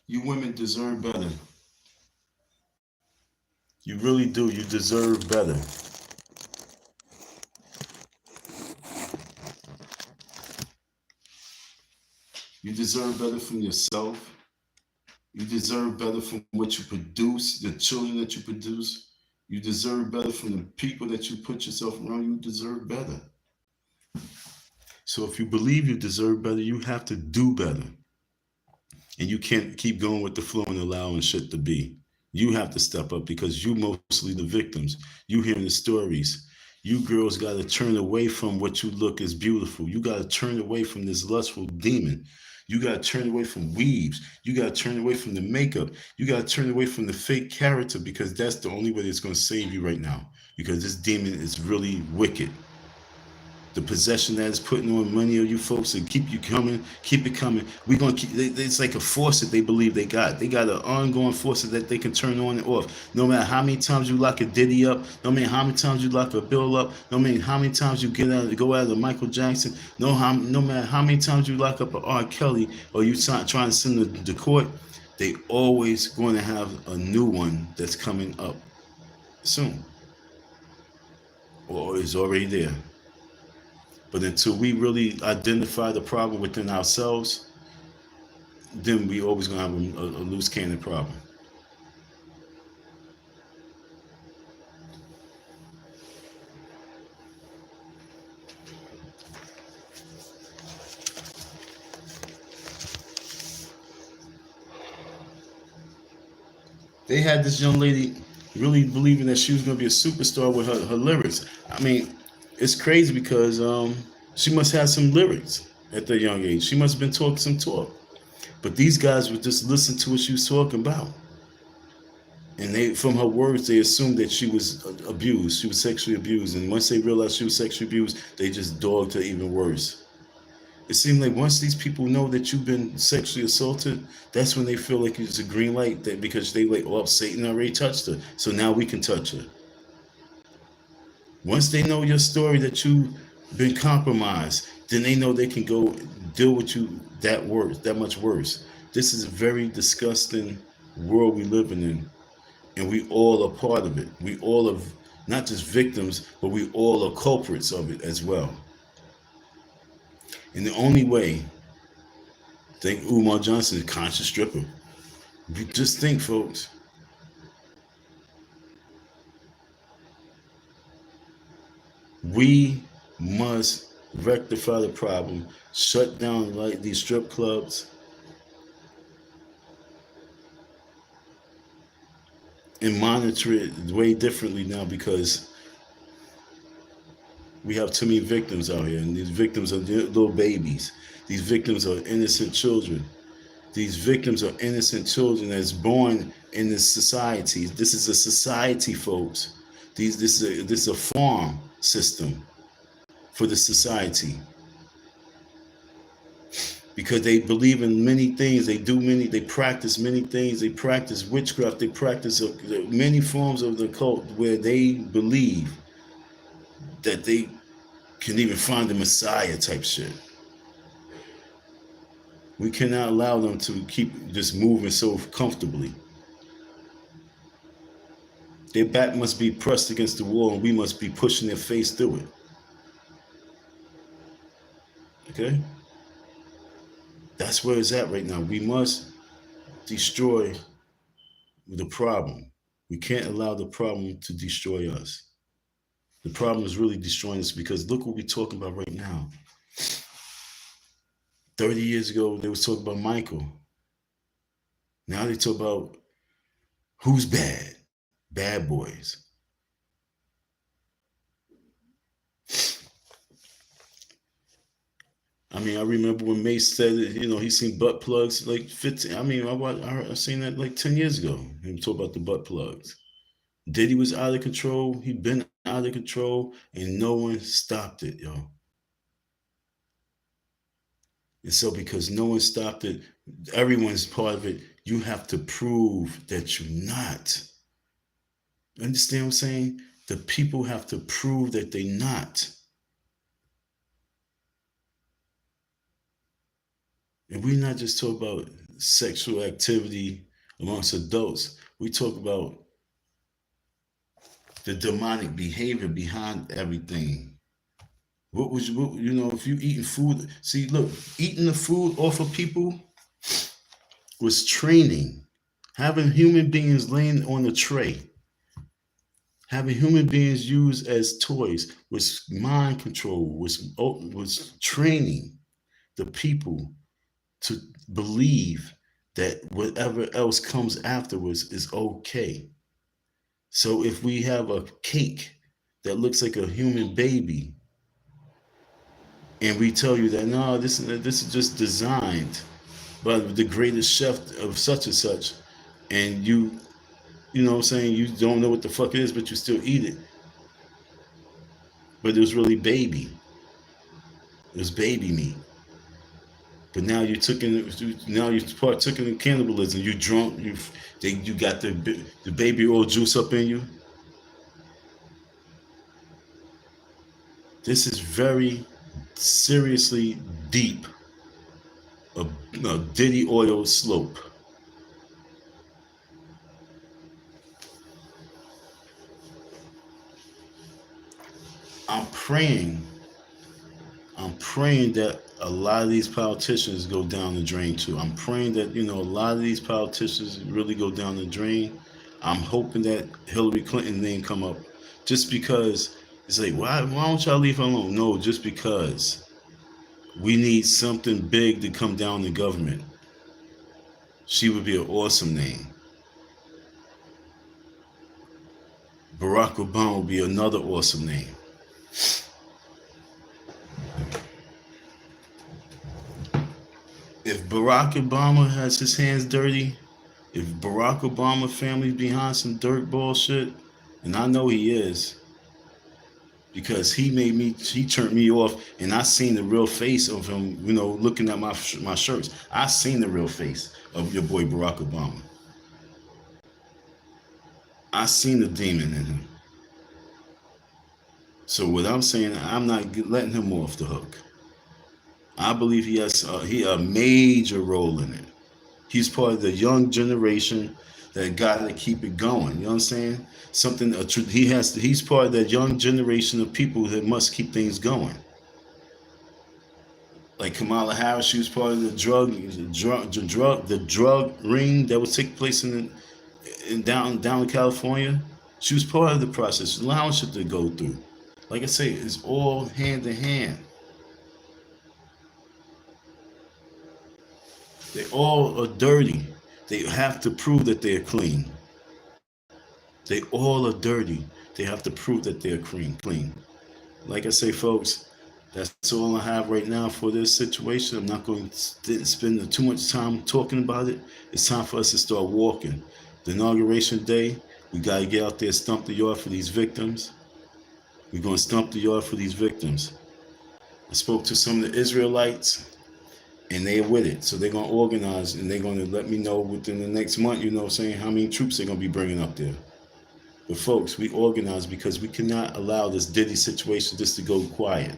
You women deserve better. You really do. You deserve better. You deserve better from yourself. You deserve better from what you produce, the children that you produce. You deserve better from the people that you put yourself around. You deserve better. So if you believe you deserve better, you have to do better. And you can't keep going with the flow and allowing shit to be. You have to step up, because you mostly the victims. You hearing the stories. You girls got to turn away from what you look as beautiful. You got to turn away from this lustful demon. You got to turn away from weaves. You got to turn away from the makeup. You got to turn away from the fake character, because that's the only way that's going to save you right now. Because this demon is really wicked. The possession that is putting on money of you folks to keep you coming, keep it coming. We're gonna keep. It's like a faucet they believe they got. They got an ongoing faucet that they can turn on and off. No matter how many times you lock a Diddy up, no matter how many times you lock a Bill up, no matter how many times you go out of Michael Jackson, no matter how many times you lock up an R. Kelly, or you trying to send them to court, they always going to have a new one that's coming up soon, or is already there. But until we really identify the problem within ourselves, then we always gonna have a loose cannon problem. They had this young lady really believing that she was gonna be a superstar with her lyrics. I mean, it's crazy because she must have some lyrics at that young age. She must have been talking some talk. But these guys would just listen to what she was talking about. And they, from her words, they assumed that she was abused. She was sexually abused. And once they realized she was sexually abused, they just dogged her even worse. It seemed like once these people know that you've been sexually assaulted, that's when they feel like it's a green light, that because they like, oh, Satan already touched her, so now we can touch her. Once they know your story, that you've been compromised, then they know they can go deal with you that much worse. This is very disgusting world we living in, and we all are part of it. We all are not just victims, but we all are culprits of it as well. And the only way, think Umar Johnson, conscious stripper. You just think, folks. We must rectify the problem, shut down like these strip clubs, and monitor it way differently now because we have too many victims out here, and these victims are little babies. These victims are innocent children. These victims are innocent children that's born in this society. This is a society, folks. This is a farm system for the society because they believe in many things. They practice many things. They practice witchcraft. They practice many forms of the cult where they believe that they can even find the Messiah type shit. We cannot allow them to keep just moving so comfortably. Their back must be pressed against the wall and we must be pushing their face through it. Okay? That's where it's at right now. We must destroy the problem. We can't allow the problem to destroy us. The problem is really destroying us because look what we're talking about right now. 30 years ago, they was talking about Michael. Now they talk about who's bad? Bad boys. I mean, I remember when Mace said it, he seen butt plugs like 15. I mean, I seen that like 10 years ago. Him talk about the butt plugs. Diddy was out of control. He been out of control, and no one stopped it, yo. And so, because no one stopped it, everyone's part of it. You have to prove that you're not. Understand what I'm saying? The people have to prove that they're not. And we're not just talking about sexual activity amongst adults. We talk about the demonic behavior behind everything. If you eating food, see, look, eating the food off of people was training. Having human beings laying on a tray, having human beings used as toys was mind control, was training the people to believe that whatever else comes afterwards is okay. So if we have a cake that looks like a human baby, and we tell you that no, this is just designed by the greatest chef of such and such, and you know what I'm saying, you don't know what the fuck it is, but you still eat it. But it was really baby. It was baby meat. But now you partook in cannibalism. You drunk. You got the baby oil juice up in you. This is very seriously deep. A Diddy oil slope. I'm praying that a lot of these politicians go down the drain too. I'm praying that, a lot of these politicians really go down the drain. I'm hoping that Hillary Clinton name come up just because it's like, why don't y'all leave her alone? No, just because we need something big to come down the government. She would be an awesome name. Barack Obama would be another awesome name. If Barack Obama has his hands dirty, if Barack Obama family's behind some dirt bullshit, and I know he is, because he turned me off, and I seen the real face of him, looking at my shirts. I seen the real face of your boy Barack Obama. I seen the demon in him. So what I'm saying, I'm not letting him off the hook. I believe he has a major role in it. He's part of the young generation that got to keep it going. You know what I'm saying? He's part of that young generation of people that must keep things going. Like Kamala Harris, she was part of the drug ring that was taking place down in California. She was part of the process, allowing shit to go through. Like I say, it's all hand in hand. They all are dirty. They have to prove that they're clean. They all are dirty. They have to prove that they're clean. Like I say, folks, that's all I have right now for this situation. I'm not going to spend too much time talking about it. It's time for us to start walking. The inauguration day, we got to get out there, stump the yard for these victims. We're going to stump the yard for these victims. I spoke to some of the Israelites, and they're with it. So they're going to organize, and they're going to let me know within the next month, you know what I'm saying, how many troops they're going to be bringing up there. But folks, we organize because we cannot allow this Diddy situation just to go quiet.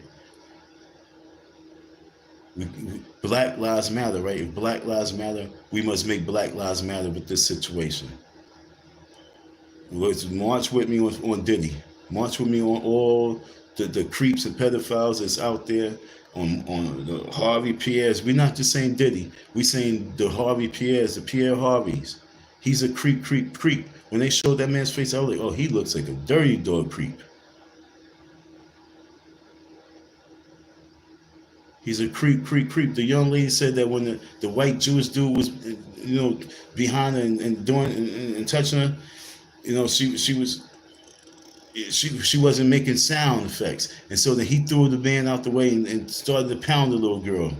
Black lives matter, right? If Black lives matter, we must make Black lives matter with this situation. March with me on Diddy. March with me on all the creeps and pedophiles that's out there, on the Harvey Pierres. We're not just saying Diddy. We're saying the Harvey Pierres, the Pierre Harveys. He's a creep. When they showed that man's face, I was like, oh, he looks like a dirty dog creep. He's a creep. The young lady said that when the white Jewish dude was, behind her and doing and touching her, she wasn't making sound effects, and so then he threw the man out the way and started to pound the little girl,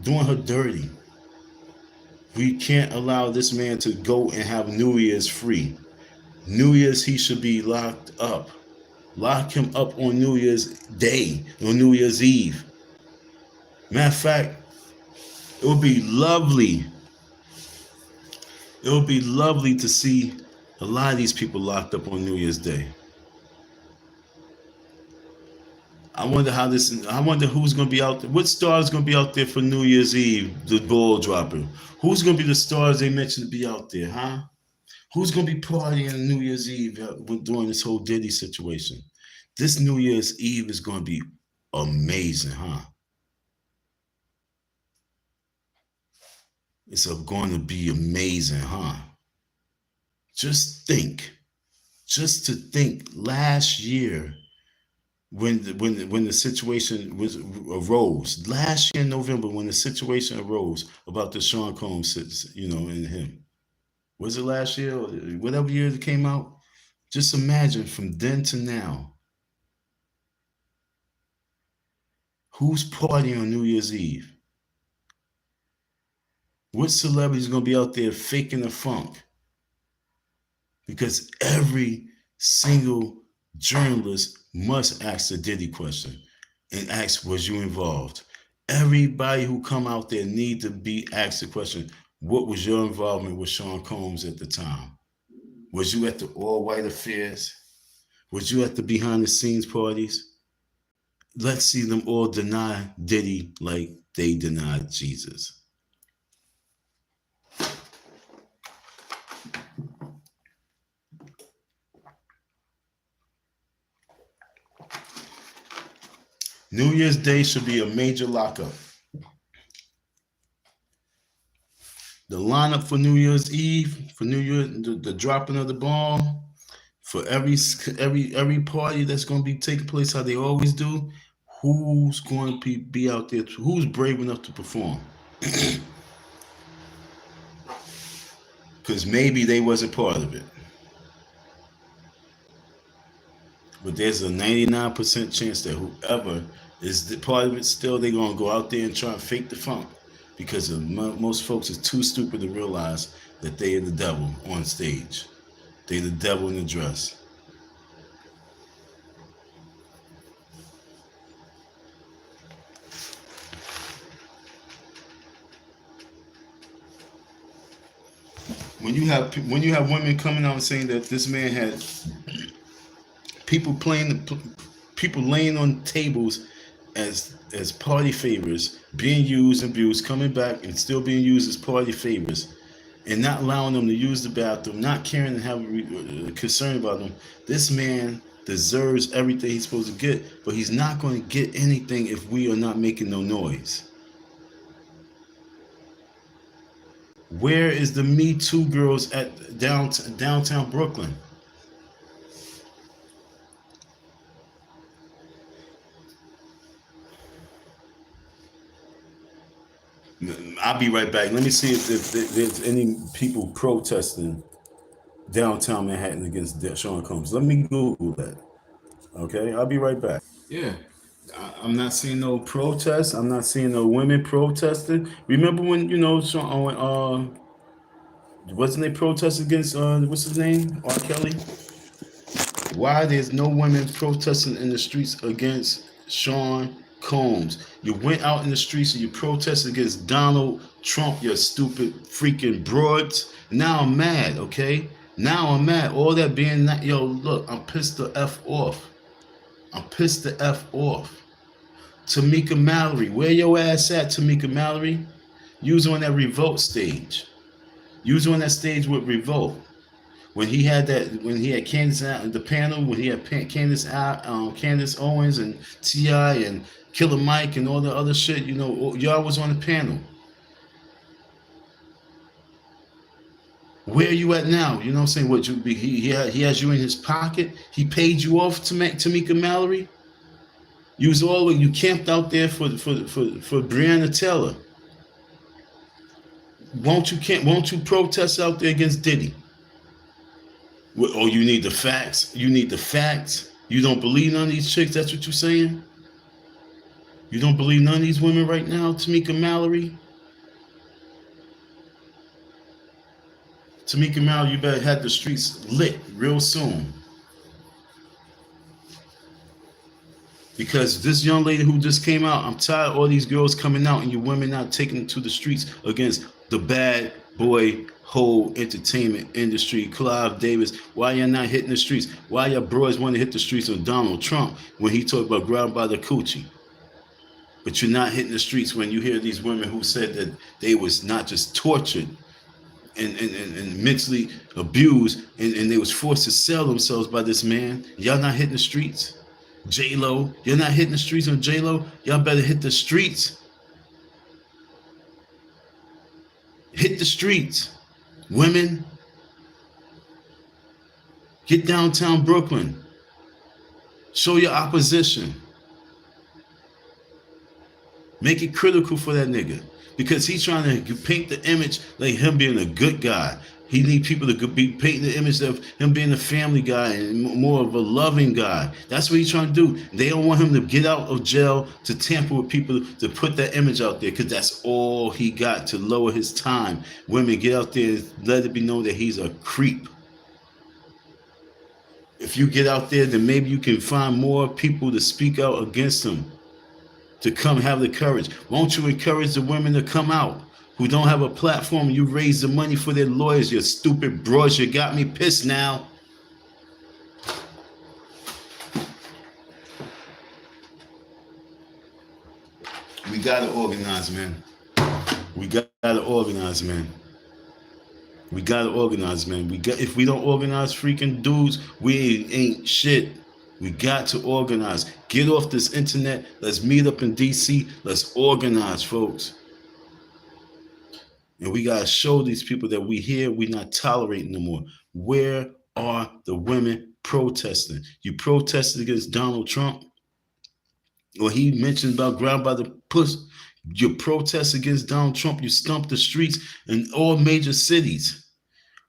doing her dirty. We can't allow this man to go and have New Year's free. New Year's, he should be locked up. Lock him up on New Year's Day, on New Year's Eve. Matter of fact, it would be lovely. It would be lovely to see a lot of these people locked up on New Year's Day. I wonder who's going to be out there. What star is going to be out there for New Year's Eve, the ball dropper? Who's going to be the stars they mentioned to be out there, huh? Who's going to be partying New Year's Eve during this whole Diddy situation? This New Year's Eve is going to be amazing, huh? It's going to be amazing, huh? Just to think, last year, when the situation arose, last year in November, when the situation arose about the Sean Combs, and him. Was it last year or whatever year it came out? Just imagine from then to now, who's partying on New Year's Eve? What celebrity is going to be out there faking the funk? Because every single journalist must ask the Diddy question and ask, was you involved? Everybody who come out there need to be asked the question, what was your involvement with Sean Combs at the time? Was you at the all-white affairs? Was you at the behind-the-scenes parties? Let's see them all deny Diddy like they denied Jesus. New Year's Day should be a major lockup. The lineup for New Year's Eve, for New Year, the dropping of the bomb, for every party that's going to be taking place how they always do, who's going to be out there? Who's brave enough to perform? Because maybe they wasn't part of it. But there's a 99% chance that whoever is the part of it still, they're going to go out there and try and fake the funk. Because most folks are too stupid to realize that they are the devil on stage. They're the devil in the dress. When you have women coming out and saying that this man had people laying on tables as party favors, being used and abused, coming back and still being used as party favors, and not allowing them to use the bathroom, not caring and having concern about them. This man deserves everything he's supposed to get, but he's not going to get anything if we are not making no noise. Where is the Me Too girls at downtown Brooklyn? I'll be right back. Let me see if there's any people protesting downtown Manhattan against Sean Combs. Let me Google that. Okay, I'll be right back. Yeah, I'm not seeing no protests. I'm not seeing no women protesting. Remember when Sean, wasn't they protest against what's his name, R. Kelly? Why there's no women protesting in the streets against Sean Combs? You went out in the streets and you protested against Donald Trump, you stupid freaking broads. Now I'm mad, okay? Now I'm mad. All that being that, yo, look, I'm pissed the F off. I'm pissed the F off. Tamika Mallory, where your ass at, Tamika Mallory? You was on that Revolt stage. You was on that stage with Revolt. When he had Candace the panel, when he had Candace Owens and T.I. and Killer Mike and all the other shit, y'all was on the panel. Where are you at now? You know what I'm saying? What he has you in his pocket? He paid you off to make Tamika Mallory? You camped out there for Breonna Taylor. Won't you protest out there against Diddy? Oh, you need the facts. You need the facts. You don't believe none of these chicks. That's what you're saying? You don't believe none of these women right now, Tamika Mallory? Tamika Mallory, you better have the streets lit real soon. Because this young lady who just came out, I'm tired of all these girls coming out and you women not taking to the streets against the bad boy whole entertainment industry. Clive Davis, why y'all not hitting the streets? Why y'all bros want to hit the streets on Donald Trump when he talked about ground by the coochie? But you're not hitting the streets when you hear these women who said that they was not just tortured and mentally abused and they was forced to sell themselves by this man. Y'all not hitting the streets? J-Lo, you're not hitting the streets on J-Lo? Y'all better hit the streets. Hit the streets. Women, get downtown Brooklyn. Show your opposition. Make it critical for that nigga. Because he's trying to paint the image like him being a good guy. He needs people to be painting the image of him being a family guy and more of a loving guy. That's what he's trying to do. They don't want him to get out of jail to tamper with people to put that image out there because that's all he got to lower his time. Women, get out there and let it be known that he's a creep. If you get out there, then maybe you can find more people to speak out against him, to come have the courage. Won't you encourage the women to come out who don't have a platform? You raise the money for their lawyers, you stupid bros. You got me pissed now. We gotta organize, man. We gotta organize, man. We gotta organize, man. If we don't organize, freaking dudes, we ain't shit. We got to organize. Get off this internet. Let's meet up in DC. Let's organize, folks. And we got to show these people that we here, we're not tolerating no more. Where are the women protesting? You protested against Donald Trump? Or he mentioned about ground by the push. You protest against Donald Trump. You stumped the streets in all major cities.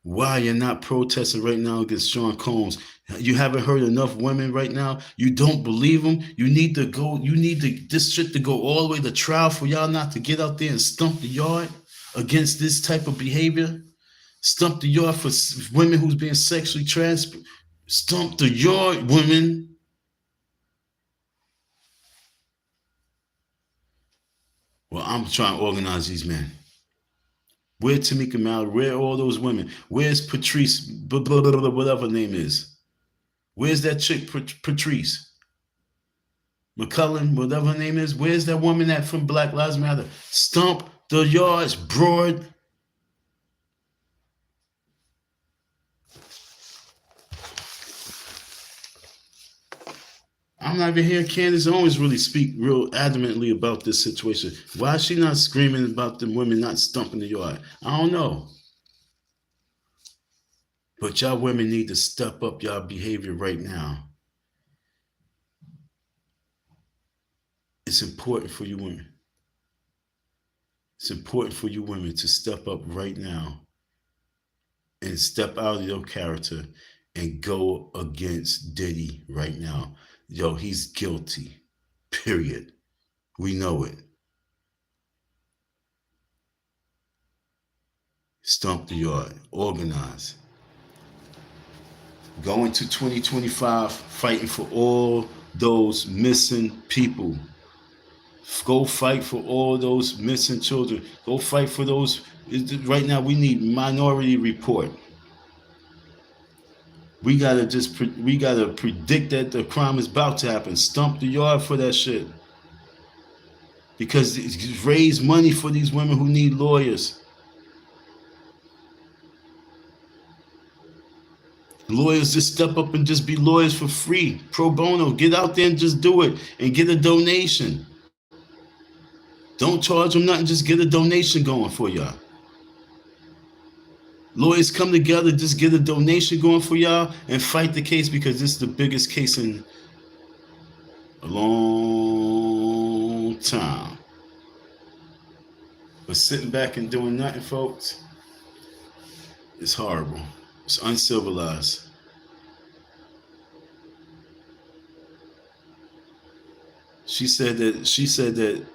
Why you're not protesting right now against Sean Combs? You haven't heard enough women right now. You don't believe them. You need this shit to go all the way to trial for y'all not to get out there and stump the yard against this type of behavior. Stump the yard for women who's being sexually transferred. Stump the yard, women. Well, I'm trying to organize these men. Where's Tamika Mallory? Where are all those women? Where's Patrice, whatever her name is? Where's that chick, Patrice? McCullen, whatever her name is. Where's that woman at from Black Lives Matter? Stump the yards, broad. I'm not even hearing Candace Owens really speak real adamantly about this situation. Why is she not screaming about the women not stumping the yard? I don't know. But y'all women need to step up y'all behavior right now. It's important for you women. It's important for you women to step up right now and step out of your character and go against Diddy right now. Yo, he's guilty. Period. We know it. Stump the yard. Organize. Go into 2025 fighting for all those missing people. Go fight for all those missing children. Go fight for those. Right now, we need Minority Report. We gotta predict that the crime is about to happen. Stump the yard for that shit. Because raise money for these women who need lawyers. Lawyers just step up and just be lawyers for free, pro bono. Get out there and just do it and get a donation. Don't charge them nothing, just get a donation going for y'all. Lawyers come together, just get a donation going for y'all and fight the case because this is the biggest case in a long time. But sitting back and doing nothing, folks, it's horrible. It's uncivilized. She said that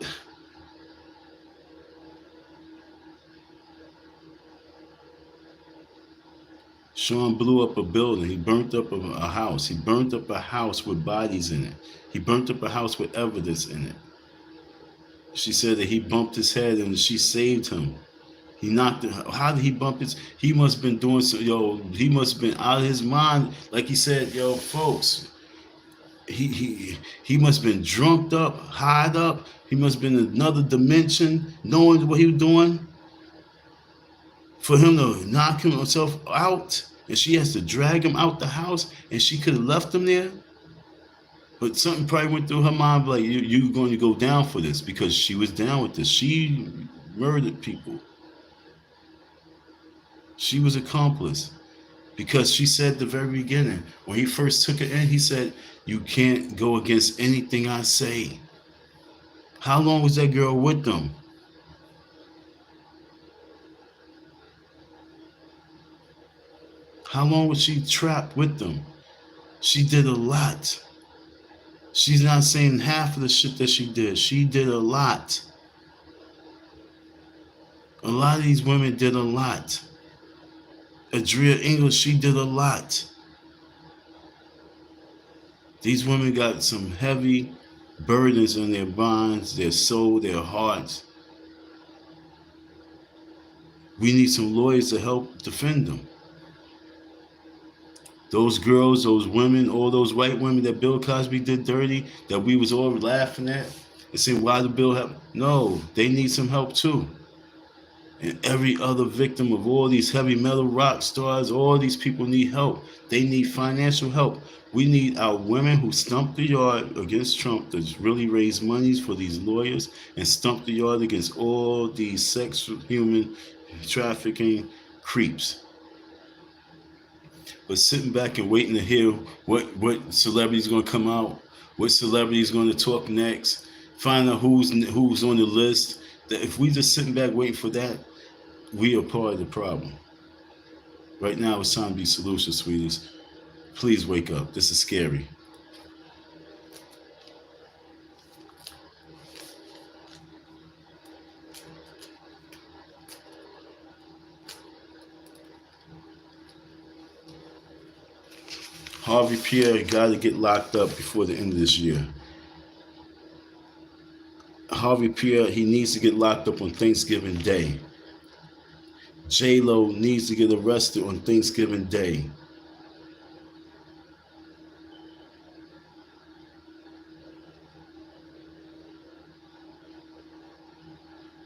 Sean blew up a building. He burnt up a house. He burnt up a house with bodies in it. He burnt up a house with evidence in it. She said that he bumped his head and she saved him. He knocked it. How did he bump his? He must have been doing so. He must have been out of his mind. Like he said, folks. He must have been drunked up, high up. He must have been in another dimension, knowing what he was doing. For him to knock himself out, and she has to drag him out the house, and she could have left him there. But something probably went through her mind, like, you're going to go down for this, because she was down with this. She murdered people. She was accomplice. Because she said at the very beginning, when he first took her in, he said, you can't go against anything I say. How long was that girl with them? How long was she trapped with them? She did a lot. She's not saying half of the shit that she did. She did a lot. A lot of these women did a lot. Adria English, she did a lot. These women got some heavy burdens on their minds, their soul, their hearts. We need some lawyers to help defend them. Those girls, those women, all those white women that Bill Cosby did dirty, that we was all laughing at and saying, why the bill help? No, they need some help too. And every other victim of all these heavy metal rock stars, all these people need help. They need financial help. We need our women who stump the yard against Trump to really raise monies for these lawyers and stump the yard against all these sex, human trafficking creeps. But sitting back and waiting to hear what celebrity's going to come out, what celebrity's going to talk next, find out who's on the list. That if we just sitting back waiting for that, we are part of the problem. Right now, it's time to be solution, sweeties. Please wake up. This is scary. Harvey Pierre got to get locked up before the end of this year. Harvey Pierre, he needs to get locked up on Thanksgiving Day. J-Lo needs to get arrested on Thanksgiving Day.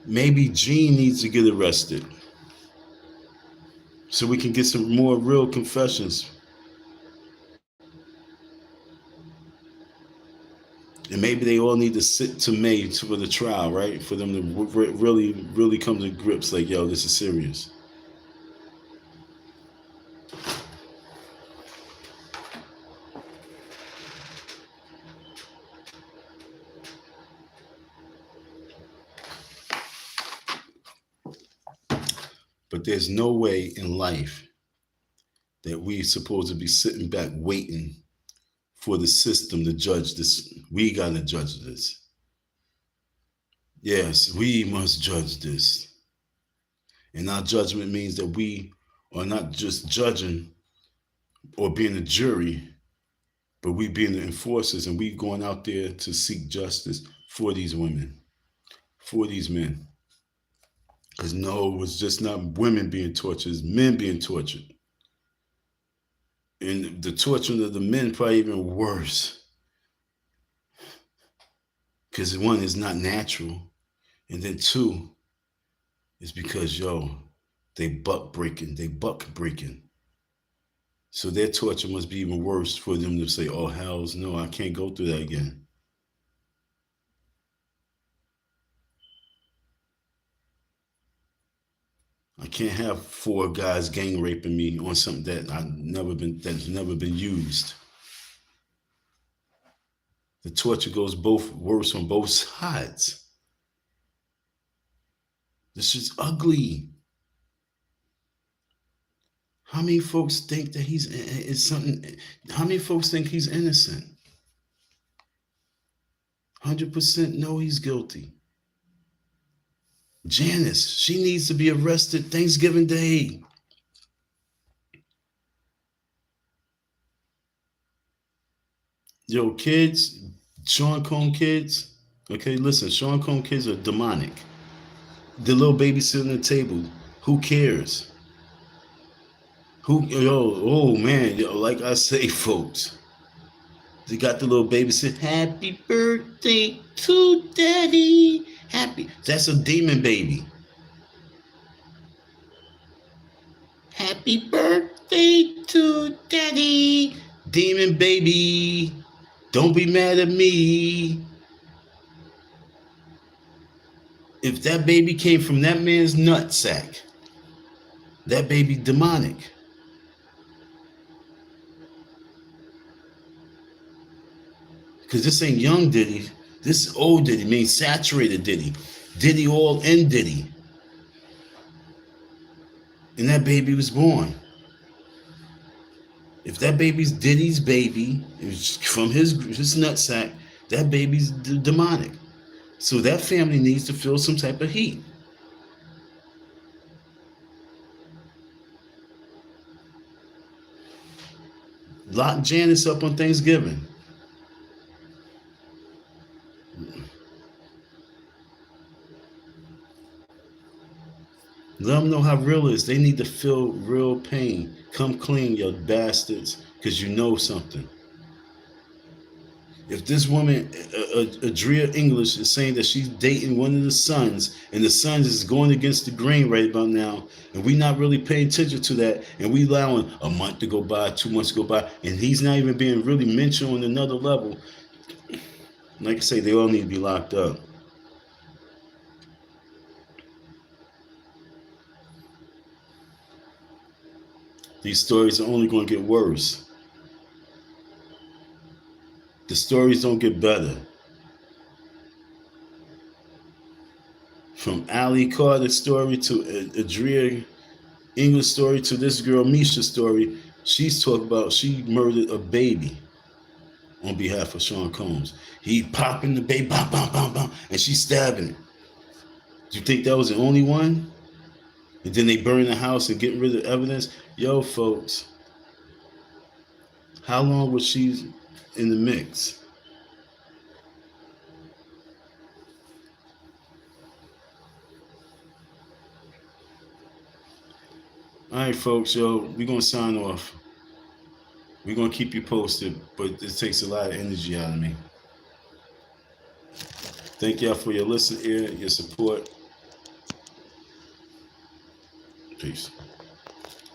Maybe Gene needs to get arrested so we can get some more real confessions. And maybe they all need to sit to May for the trial, right? For them to really come to grips like, yo, this is serious. But there's no way in life that we're supposed to be sitting back waiting for the system to judge this. We got to judge this. Yes, we must judge this. And our judgment means that we are not just judging or being a jury, but we being the enforcers, and we going out there to seek justice for these women, for these men. Because no, it's just not women being tortured, it's men being tortured. And the torturing of the men probably even worse. Because one is not natural. And then two, is because, yo, they buck breaking. So their torture must be even worse for them to say, oh, hells no, I can't go through that again. I can't have 4 guys gang raping me on something that's never been used. The torture goes both worse on both sides. This is ugly. How many folks think that how many folks think he's innocent? 100% know he's guilty. Janice, she needs to be arrested Thanksgiving Day. Yo, kids, Sean Combs kids, okay, listen, Sean Combs kids are demonic. The little baby sitting at the table, who cares? Oh man, yo, like I say, folks, they got the little baby saying, happy birthday to daddy, happy. That's a demon baby. Happy birthday to daddy, demon baby. Don't be mad at me. If that baby came from that man's nutsack, that baby demonic. Because this ain't young Diddy. This is old Diddy, means saturated Diddy. Diddy all in Diddy. And that baby was born. If that baby's Diddy's baby, it was from his nutsack, that baby's demonic. So that family needs to feel some type of heat. Lock Janice up on Thanksgiving. Let them know how real it is. They need to feel real pain. Come clean, you bastards, because you know something. If this woman, Adria English, is saying that she's dating one of the sons, and the son is going against the grain right about now, and we not really paying attention to that, and we allowing a month to go by, 2 months to go by, and he's not even being really mentioned on another level, like I say, they all need to be locked up. These stories are only going to get worse. The stories don't get better. From Ali Carter's story to Adria English story to this girl Misha's story, she's talking about she murdered a baby on behalf of Sean Combs. He popping the baby, bam, bam, bam, bam, and she's stabbing it. Do you think that was the only one? And then they burn the house and getting rid of evidence? Yo, folks, how long was she in the mix? All right, folks, yo, we're going to sign off. We're going to keep you posted, but it takes a lot of energy out of me. Thank y'all for your listen here, your support. Peace.